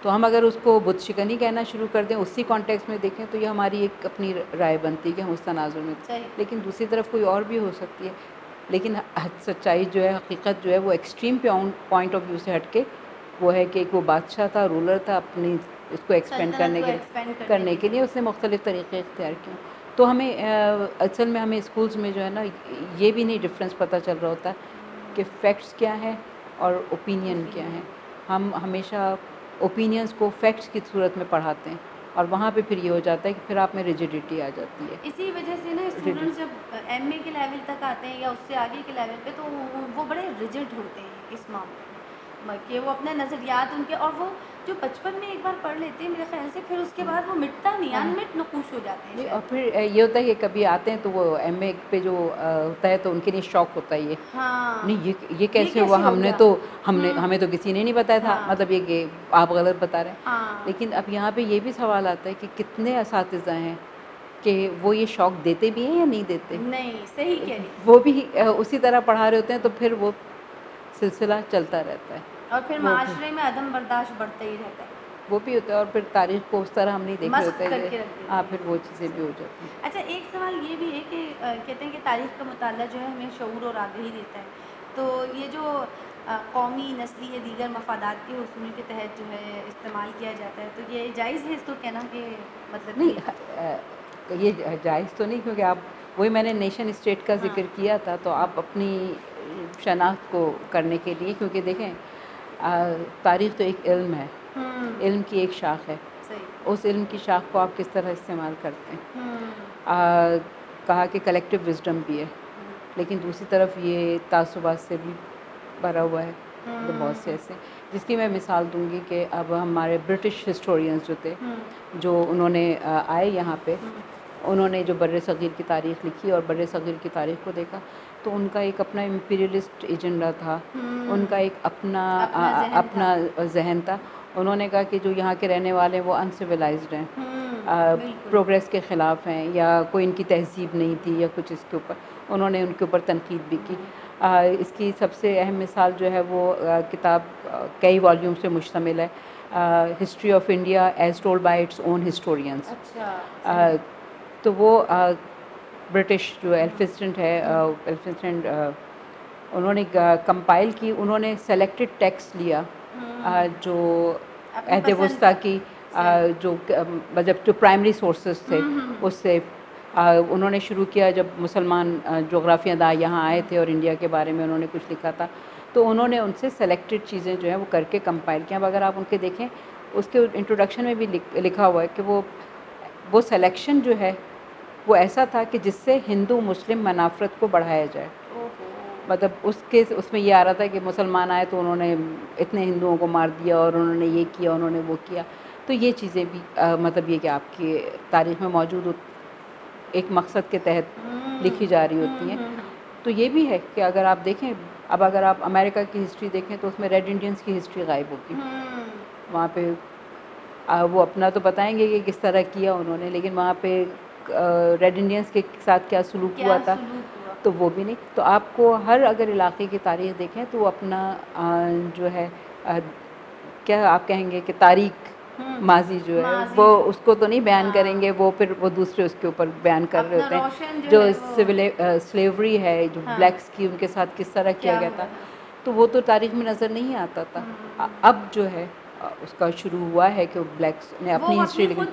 تو ہم اگر اس کو بت شکنی کہنا شروع کر دیں اسی کانٹیکس میں دیکھیں تو یہ ہماری ایک اپنی رائے بنتی ہے کہ ہم اس تناظر میں. لیکن دوسری طرف کوئی اور بھی ہو سکتی ہے. لیکن سچائی جو ہے، حقیقت جو ہے وہ ایکسٹریم پوائنٹ آف ویو سے ہٹ کے وہ ہے کہ ایک وہ بادشاہ تھا، رولر تھا، اپنی اس کو ایکسپینڈ کرنے کے لیے اس نے مختلف طریقے اختیار کیے. تو ہمیں اصل میں ہمیں اسکولس میں جو ہے نا یہ بھی نہیں ڈفرینس پتہ چل رہا ہوتا کہ فیکٹس کیا ہیں اور اوپینین کیا ہیں. ہم ہمیشہ اوپینینس کو فیکٹس کی صورت میں پڑھاتے ہیں اور وہاں پہ پھر یہ ہو جاتا ہے کہ پھر آپ میں ریجیڈیٹی آ جاتی ہے. اسی وجہ سے نا اسٹوڈنٹس جب ایم اے کے لیول تک آتے ہیں یا اس سے آگے کے لیول پہ تو وہ بڑے ریجڈ ہوتے ہیں اس معاملے میں، کہ وہ اپنے نظریات ان کے، اور وہ جو بچپن میں ایک بار پڑھ لیتے ہیں میرے خیال سے پھر اس کے بعد وہ مٹتا نہیں، انمٹ نقوش ہو جاتے ہیں. اور پھر یہ ہوتا ہے کہ کبھی آتے ہیں تو وہ ایم اے پہ جو ہوتا ہے تو ان کے لیے شوق ہوتا ہے یہ نہیں یہ کیسے ہوا، ہمیں تو کسی نے نہیں بتایا تھا، مطلب یہ کہ آپ غلط بتا رہے ہیں. لیکن اب یہاں پہ یہ بھی سوال آتا ہے کہ کتنے اساتذہ ہیں کہ وہ یہ شوق دیتے بھی ہیں یا نہیں دیتے. نہیں، صحیح کہہ رہی. وہ بھی اسی طرح پڑھا رہے ہوتے ہیں تو پھر وہ سلسلہ چلتا رہتا ہے اور پھر معاشرے میں عدم برداشت بڑھتا ہی رہتا ہے. وہ بھی ہوتا ہے اور پھر تاریخ کو اس طرح ہم نہیں دیکھ رہے مسخ ہوتے کر ہیں. کے رکھ دیتے ہاں ہیں. پھر وہ چیزیں بھی ہو جاتی ہیں. اچھا، ایک سوال یہ بھی ہے کہ کہتے ہیں کہ تاریخ کا مطالعہ جو ہے ہمیں شعور اور آگہی دیتا ہے، تو یہ جو قومی، نسلی یا دیگر مفادات کے حصول کے تحت جو ہے استعمال کیا جاتا ہے تو یہ جائز ہے اس کو کہنا کہ مطلب نہیں یہ جائز تو نہیں، کیونکہ آپ وہی میں نے نیشن اسٹیٹ کا ذکر کیا تھا تو آپ اپنی شناخت کو کرنے کے لیے، کیونکہ دیکھیں تاریخ تو ایک علم ہے، علم کی ایک شاخ ہے، اس علم کی شاخ کو آپ کس طرح استعمال کرتے ہیں. کہا کہ کلیکٹیو وزڈم بھی ہے، لیکن دوسری طرف یہ تعصبات سے بھی بھرا ہوا ہے. تو بہت سے ایسے، جس کی میں مثال دوں گی کہ اب ہمارے برٹش ہسٹورینز جو تھے، جو انہوں نے آئے یہاں پہ، انہوں نے جو بر صغیر کی تاریخ لکھی اور بر صغیر کی تاریخ کو دیکھا تو ان کا ایک اپنا امپیریلسٹ ایجنڈا تھا، ان کا ایک اپنا ذہن تھا. انہوں نے کہا کہ جو یہاں کے رہنے والے ہیں وہ انسیولائزڈ ہیں، پروگریس کے خلاف ہیں، یا کوئی ان کی تہذیب نہیں تھی یا کچھ. اس کے اوپر انہوں نے ان کے اوپر تنقید بھی کی. اس کی سب سے اہم مثال جو ہے وہ کتاب کئی والیوم سے مشتمل ہے، history of India as told by its own historians. تو وہ برٹش جو ایلفسٹنٹ ہے، ایلفسٹنٹ انہوں نے کمپائل کی، انہوں نے سلیکٹڈ ٹیکسٹ لیا جو اپنی عہد پسند وسطیٰ کا۔ کی صحیح۔ جو مطلب جو پرائمری سورسز تھے اس سے انہوں نے شروع کیا جب مسلمان جغرافیہ داں یہاں آئے تھے اور انڈیا کے بارے میں انہوں نے کچھ لکھا تھا، تو انہوں نے ان سے سلیکٹڈ چیزیں جو ہیں وہ کر کے کمپائل کیا. اب اگر آپ ان کے دیکھیں اس کے انٹروڈکشن میں بھی لکھا ہوا ہے کہ وہ سلیکشن جو ہے وہ ایسا تھا کہ جس سے ہندو مسلم منافرت کو بڑھایا جائے. مطلب اس میں یہ آ رہا تھا کہ مسلمان آئے تو انہوں نے اتنے ہندوؤں کو مار دیا اور انہوں نے یہ کیا انہوں نے وہ کیا. تو یہ چیزیں بھی مطلب یہ کہ آپ کی تاریخ میں موجود ایک مقصد کے تحت لکھی جا رہی ہوتی ہیں. تو یہ بھی ہے کہ اگر آپ دیکھیں اب اگر آپ امریکہ کی ہسٹری دیکھیں تو اس میں ریڈ انڈینس کی ہسٹری غائب ہوگی. وہاں پہ وہ اپنا تو بتائیں گے کہ کس طرح کیا انہوں نے، لیکن وہاں پہ ریڈ انڈینس کے ساتھ کیا سلوک ہوا تھا تو وہ بھی نہیں. تو آپ کو ہر اگر علاقے کی تاریخ دیکھیں تو اپنا جو ہے کیا آپ کہیں گے کہ تاریخ ماضی جو ہے وہ اس کو تو نہیں بیان کریں گے، وہ پھر وہ دوسرے اس کے اوپر بیان کر رہے ہوتے ہیں. جو سلیوری ہے جو بلیکس کی ان کے ساتھ کس طرح کیا گیا تھا تو وہ تو تاریخ میں نظر نہیں آتا تھا. اب جو ہے اس کا شروع ہوا ہے کہ بلیکس نے اپنی ہسٹری خود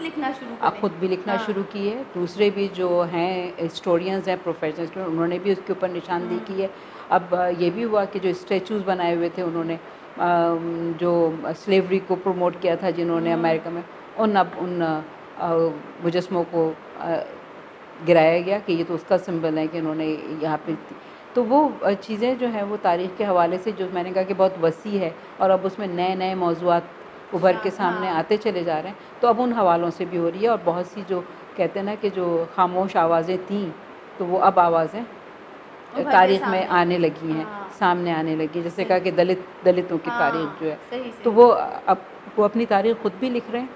بھی لکھنا شروع کی ہے. دوسرے بھی جو ہیں ہسٹورینز ہیں پروفیشنلز انہوں نے بھی اس کے اوپر نشاندہی کی ہے. اب یہ بھی ہوا کہ جو اسٹیچوز بنائے ہوئے تھے انہوں نے جو سلیوری کو پروموٹ کیا تھا جنہوں نے امریکہ میں، ان مجسموں کو گرایا گیا کہ یہ تو اس کا سمبل ہے کہ انہوں نے یہاں پہ. تو وہ چیزیں جو ہیں وہ تاریخ کے حوالے سے جو میں نے کہا کہ بہت وسیع ہے اور اب اس میں نئے نئے موضوعات ابھر کے سامنے آتے چلے جا رہے ہیں. تو اب ان حوالوں سے بھی ہو رہی ہے اور بہت سی جو کہتے ہیں نا کہ جو خاموش آوازیں تھیں تو وہ اب آوازیں تاریخ میں آنے لگی ہیں، سامنے آنے لگی. جیسے کہا کہ دلتوں کی تاریخ جو ہے تو وہ اب وہ اپنی تاریخ خود بھی لکھ رہے ہیں،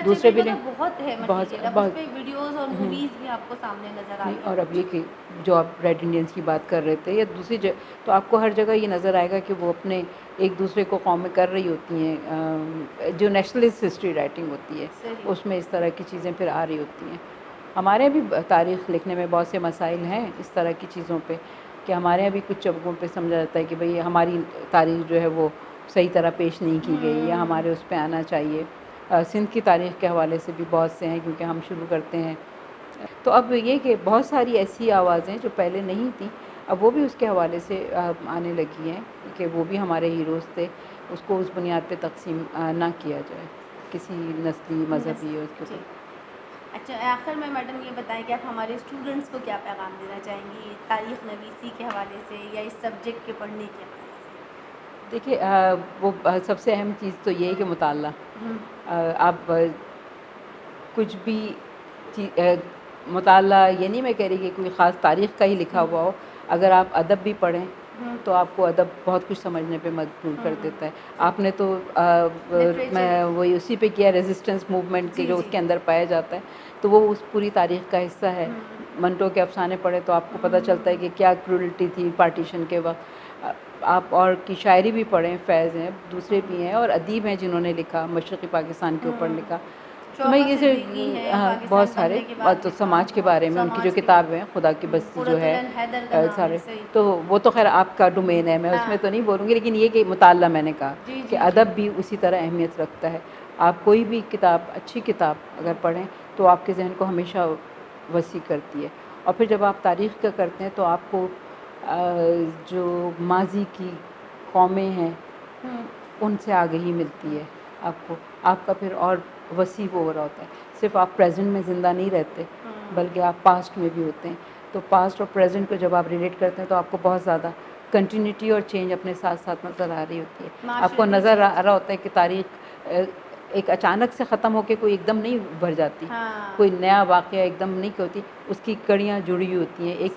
دوسرے بھی لیں. بہت ہے مٹیریل، اب اس پہ ویڈیوز اور موویز بھی آپ کو سامنے نظر آ نہیں. رہی اور اب ہیں. یہ کہ جو آپ ریڈ انڈینس کی بات کر رہے تھے یا دوسری تو آپ کو ہر جگہ یہ نظر آئے گا کہ وہ اپنے ایک دوسرے کو قومیں کر رہی ہوتی ہیں. جو نیشنلسٹ ہسٹری رائٹنگ ہوتی ہے اس میں اس طرح کی چیزیں پھر آ رہی ہوتی ہیں. ہمارے بھی تاریخ لکھنے میں بہت سے مسائل ہیں اس طرح کی چیزوں پہ کہ ہمارے یہاں بھی کچھ جگہوں پہ سمجھا جاتا ہے کہ بھئی ہماری تاریخ جو ہے وہ صحیح طرح پیش نہیں کی گئی یا ہمارے اس پہ آنا چاہیے. سندھ کی تاریخ کے حوالے سے بھی بہت سے ہیں کیونکہ ہم شروع کرتے ہیں. تو اب یہ کہ بہت ساری ایسی آوازیں جو پہلے نہیں تھیں اب وہ بھی اس کے حوالے سے آنے لگی ہیں کہ وہ بھی ہمارے ہیروز تھے. اس کو اس بنیاد پہ تقسیم نہ کیا جائے کسی نسلی مذہبی اس کے اوپر. اچھا آخر میں میڈم یہ بتائیں کہ آپ ہمارے اسٹوڈنٹس کو کیا پیغام دینا چاہیں گی تاریخ نویسی کے حوالے سے یا اس سبجیکٹ کے پڑھنے کے حوالے سے؟ دیکھیے وہ سب سے اہم چیز تو یہ ہے کہ مطالعہ. آپ کچھ بھی مطالعہ یہ نہیں میں کہہ رہی کہ کوئی خاص تاریخ کا ہی لکھا ہوا ہو، اگر آپ ادب بھی پڑھیں تو آپ کو ادب بہت کچھ سمجھنے پہ مجبور کر دیتا ہے. آپ نے تو میں وہی اسی پہ کیا ریزسٹنس موومنٹ کے جو اس کے اندر پایا جاتا ہے تو وہ اس پوری تاریخ کا حصہ ہے. منٹو کے افسانے پڑھے تو آپ کو پتہ چلتا ہے کہ کیا کرولٹی تھی پارٹیشن کے وقت. آپ اور کی شاعری بھی پڑھیں، فیض ہیں دوسرے بھی ہیں اور ادیب ہیں جنہوں نے لکھا مشرقی پاکستان کے اوپر لکھا. تو میں یہ سے بہت سارے تو سماج کے بارے میں ان کی جو کتابیں ہیں خدا کی بستی جو ہے سارے تو وہ تو خیر آپ کا ڈومین ہے میں اس میں تو نہیں بولوں گی، لیکن یہ کہ مطالعہ میں نے کہا کہ ادب بھی اسی طرح اہمیت رکھتا ہے. آپ کوئی بھی کتاب اچھی کتاب اگر پڑھیں تو آپ کے ذہن کو ہمیشہ وسیع کرتی ہے. اور پھر جب آپ تاریخ کا کرتے ہیں تو آپ کو جو ماضی کی قومیں ہیں ان سے آگہی ملتی ہے آپ کو. آپ کا پھر اور وسیع ہو رہا ہوتا ہے. صرف آپ پریزنٹ میں زندہ نہیں رہتے بلکہ آپ پاسٹ میں بھی ہوتے ہیں. تو پاسٹ اور پریزنٹ کو جب آپ ریلیٹ کرتے ہیں تو آپ کو بہت زیادہ کنٹینیوٹی اور چینج اپنے ساتھ ساتھ نظر آ رہی ہوتی ہے. آپ کو نظر آ رہا ہوتا ہے کہ تاریخ ایک اچانک سے ختم ہو کے کوئی ایک دم نہیں ابھر جاتی، کوئی نیا واقعہ ایک دم نہیں ہوتی، اس کی کڑیاں جڑی ہوتی ہیں. ایک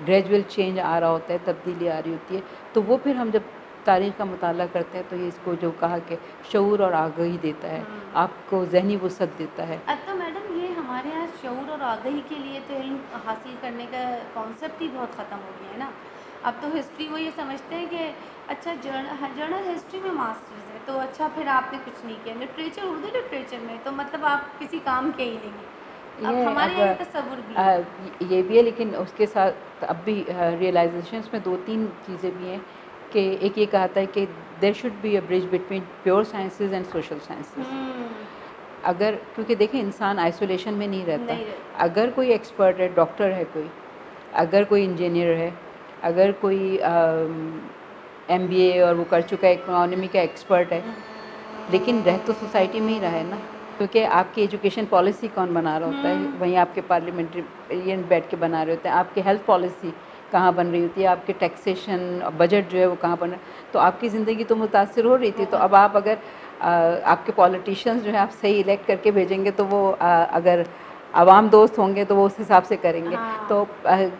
گریجول چینج آ رہا ہوتا ہے، تبدیلی آ رہی ہوتی ہے. تو وہ پھر ہم جب تاریخ کا مطالعہ کرتے ہیں تو یہ اس کو جو کہا کہ شعور اور آگہی دیتا ہے، آپ کو ذہنی وسعت دیتا ہے. اب تو میڈم یہ ہمارے یہاں شعور اور آگہی کے لیے تو علم حاصل کرنے کا کانسیپٹ ہی بہت ختم ہو گیا ہے نا. اب تو ہسٹری وہ یہ سمجھتے ہیں کہ اچھا جرنل ہسٹری میں ماسٹرز ہے تو اچھا پھر آپ نے کچھ نہیں کیا. لٹریچر اردو لٹریچر میں تو مطلب آپ کسی کام کے ہی نہیں ہیں. اب ہمارے یہاں یہ تصور بھی ہے. یہ بھی ہے لیکن اس کے ساتھ اب بھی ریئلائزیشنس میں دو تین چیزیں بھی ہیں کہ ایک یہ کہا تھا کہ there should be a bridge between pure sciences and social sciences. اگر کیونکہ دیکھیں انسان آئسولیشن میں نہیں رہتا. اگر کوئی ایکسپرٹ ہے, ڈاکٹر ہے کوئی, اگر کوئی انجینئر ہے, اگر کوئی ایم بی اے اور وہ کر چکا ہے, اکنامی کا ایکسپرٹ ہے, لیکن رہ تو سوسائٹی میں ہی رہا ہے نا, کیونکہ آپ کی ایجوکیشن پالیسی کون بنا رہا ہوتا ہے, وہیں آپ کے پارلیمنٹرین بیٹھ کے بنا رہے ہوتے ہیں. آپ کی ہیلتھ پالیسی کہاں بن رہی ہوتی ہے, آپ کے ٹیکسیشن بجٹ جو ہے وہ کہاں بن رہا ہے. تو آپ کی زندگی تو متاثر ہو رہی تھی. تو اب آپ اگر آپ کے پولیٹیشینز جو ہیں آپ صحیح الیکٹ کر کے بھیجیں گے تو وہ اگر عوام دوست ہوں گے تو وہ اس حساب سے کریں گے. تو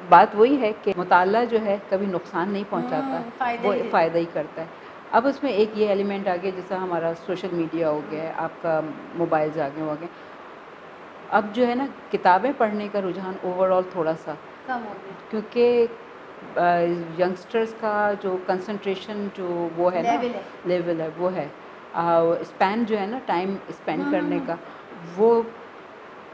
بات وہی ہے کہ مطالعہ جو ہے کبھی نقصان نہیں پہنچاتا, وہ فائدہ ہی کرتا ہے. اب اس میں ایک یہ ایلیمنٹ آ گیا جیسا ہمارا سوشل میڈیا ہو گیا ہے, آپ کا موبائلز آگے ہو گئے. اب جو ہے نا کتابیں پڑھنے کا رجحان اوور آل تھوڑا سا کم ہو گئی, کیونکہ ینگسٹرز کا جو کنسنٹریشن جو وہ ہے نا لیول ہے وہ ہے, اسپین جو ہے نا ٹائم اسپینڈ کرنے کا وہ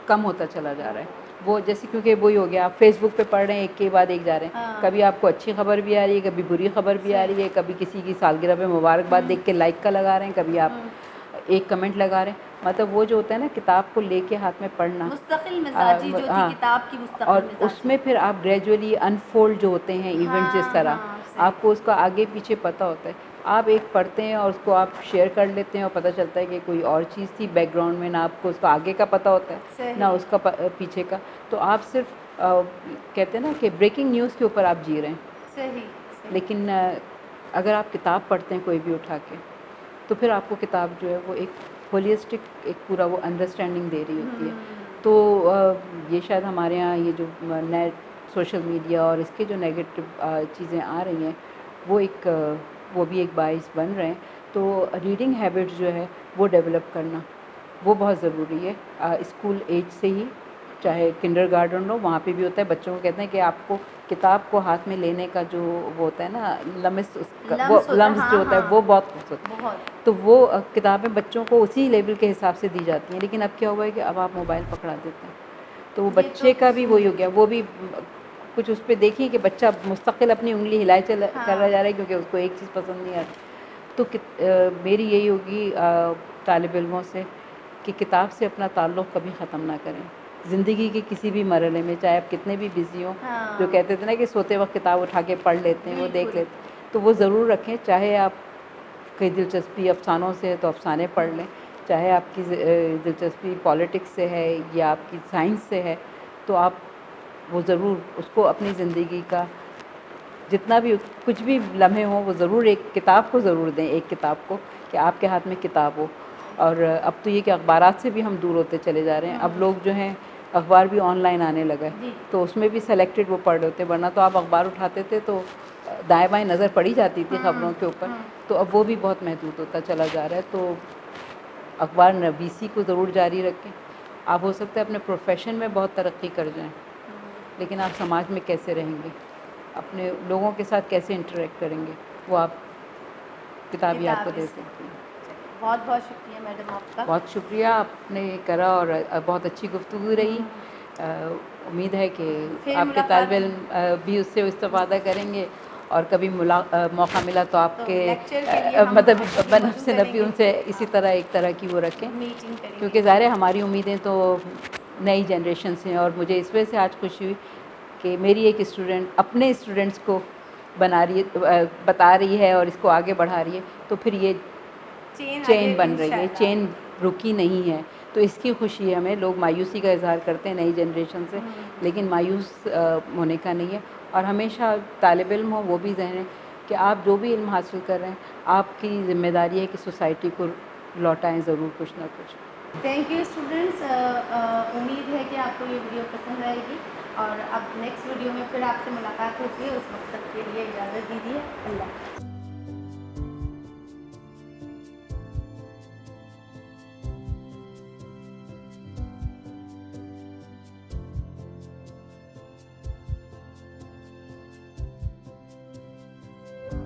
کم ہوتا چلا جا رہا ہے. وہ جیسے کیونکہ وہی ہو گیا, آپ فیس بک پہ پڑھ رہے ہیں ایک کے بعد ایک جا رہے ہیں, کبھی آپ کو اچھی خبر بھی آ رہی ہے, کبھی بری خبر بھی آ رہی ہے, کبھی کسی کی سالگرہ پہ مبارکباد دیکھ کے لائک کا لگا رہے ہیں, کبھی آپ ایک کمنٹ لگا رہے ہیں. مطلب وہ جو ہوتا ہے نا کتاب کو لے کے ہاتھ میں پڑھنا, مستقل مزاجی جو تھی کتاب کی مستقل اور مزاجی, اس میں پھر آپ گریجولی انفولڈ جو ہوتے ہیں ایونٹ جس طرح آپ کو اس کا آگے پیچھے پتہ ہوتا ہے. آپ ایک پڑھتے ہیں اور اس کو آپ شیئر کر لیتے ہیں اور پتہ چلتا ہے کہ کوئی اور چیز تھی بیک گراؤنڈ میں, نہ آپ کو اس کا آگے کا پتہ ہوتا ہے نہ اس کا پیچھے کا. تو آپ صرف کہتے ہیں نا کہ بریکنگ نیوز کے اوپر آپ جی رہے ہیں. لیکن اگر آپ کتاب پڑھتے ہیں کوئی بھی اٹھا کے, تو پھر آپ کو کتاب جو ہے وہ ایک ہولسٹک ایک پورا وہ انڈرسٹینڈنگ دے رہی ہوتی ہے. تو یہ شاید ہمارے یہاں یہ جو نئے سوشل میڈیا اور اس کے جو نیگیٹو چیزیں آ رہی ہیں وہ بھی ایک باعث بن رہے ہیں. تو ریڈنگ ہیبٹ جو ہے وہ ڈیولپ کرنا وہ بہت ضروری ہے اسکول ایج سے ہی, چاہے کنڈر گارڈن ہو وہاں پہ بھی ہوتا ہے. بچوں کو کہتے ہیں کہ آپ کو کتاب کو ہاتھ میں لینے کا جو وہ ہوتا ہے نا لمس, وہ لمس جو ہوتا ہے وہ بہت خوبصورت ہے. تو وہ کتابیں بچوں کو اسی لیول کے حساب سے دی جاتی ہیں. لیکن اب کیا ہوا ہے کہ اب آپ موبائل پکڑا دیتے ہیں, تو وہ بچے کا بھی وہی ہو گیا. وہ بھی کچھ اس پہ دیکھیں کہ بچہ مستقل اپنی انگلی ہلائے کر رہا جا رہا ہے کیونکہ اس کو ایک چیز پسند نہیں آتی. تو میری یہی ہوگی طالب علموں سے کہ کتاب سے اپنا تعلق کبھی ختم نہ کریں زندگی کے کسی بھی مرحلے میں, چاہے آپ کتنے بھی بزی ہوں. جو کہتے تھے نا کہ سوتے وقت کتاب اٹھا کے پڑھ لیتے ہیں, وہ دیکھ لیتے ہیں, تو وہ ضرور رکھیں. چاہے آپ کی دلچسپی افسانوں سے ہے تو افسانے پڑھ لیں, چاہے آپ کی دلچسپی پالیٹکس سے ہے یا آپ کی سائنس سے ہے, تو آپ وہ ضرور اس کو اپنی زندگی کا جتنا بھی کچھ بھی لمحے ہوں وہ ضرور ایک کتاب کو ضرور دیں, ایک کتاب کو, کہ آپ کے ہاتھ میں کتاب ہو. اور اب تو یہ کہ اخبارات سے بھی ہم دور ہوتے چلے جا رہے ہیں. اب لوگ جو ہیں اخبار بھی آن لائن آنے لگا ہے, تو اس میں بھی سلیکٹڈ وہ پڑھ رہے ہوتے, ورنہ تو آپ اخبار اٹھاتے تھے تو دائیں بائیں نظر پڑی جاتی تھی خبروں کے اوپر. تو اب وہ بھی بہت محدود ہوتا چلا جا رہا ہے. تو اخبار نویسی کو ضرور جاری رکھیں. آپ ہو سکتا ہے اپنے پروفیشن میں بہت ترقی کر جائیں, لیکن آپ سماج میں کیسے رہیں گے, اپنے لوگوں کے ساتھ کیسے انٹریکٹ کریں گے, وہ آپ کتابیات کو دے سکتے ہیں. بہت بہت شکریہ میڈم آپ کا. بہت شکریہ, آپ نے کرا اور بہت اچھی گفتگو رہی. امید ہے کہ آپ کے طالب علم بھی اس سے استفادہ کریں گے, اور کبھی موقع ملا تو آپ کے مطلب بنفس نفی ان سے اسی طرح ایک طرح کی وہ رکھیں, کیونکہ ظاہر ہے ہماری امیدیں تو نئی جنریشن سے ہیں. اور مجھے اس وجہ سے آج خوشی ہوئی کہ میری ایک اسٹوڈنٹ اپنے اسٹوڈنٹس کو بتا رہی ہے اور اس کو آگے بڑھا رہی ہے, تو پھر یہ چین بن رہی ہے, چین رکی نہیں ہے. تو اس کی خوشی ہے ہمیں. لوگ مایوسی کا اظہار کرتے ہیں نئی جنریشن سے, لیکن مایوس ہونے کا نہیں ہے. اور ہمیشہ طالب علم ہو وہ بھی ذہن ہے کہ آپ جو بھی علم حاصل کر رہے ہیں آپ کی ذمہ داری ہے کہ سوسائٹی کو لوٹائیں ضرور کچھ نہ کچھ. Thank you students. امید ہے کہ آپ کو یہ ویڈیو پسند آئے گی, اور اب نیکسٹ ویڈیو میں پھر آپ سے ملاقات ہوتی ہے. اس وقت تک کے لیے اجازت دیجیے. اللہ.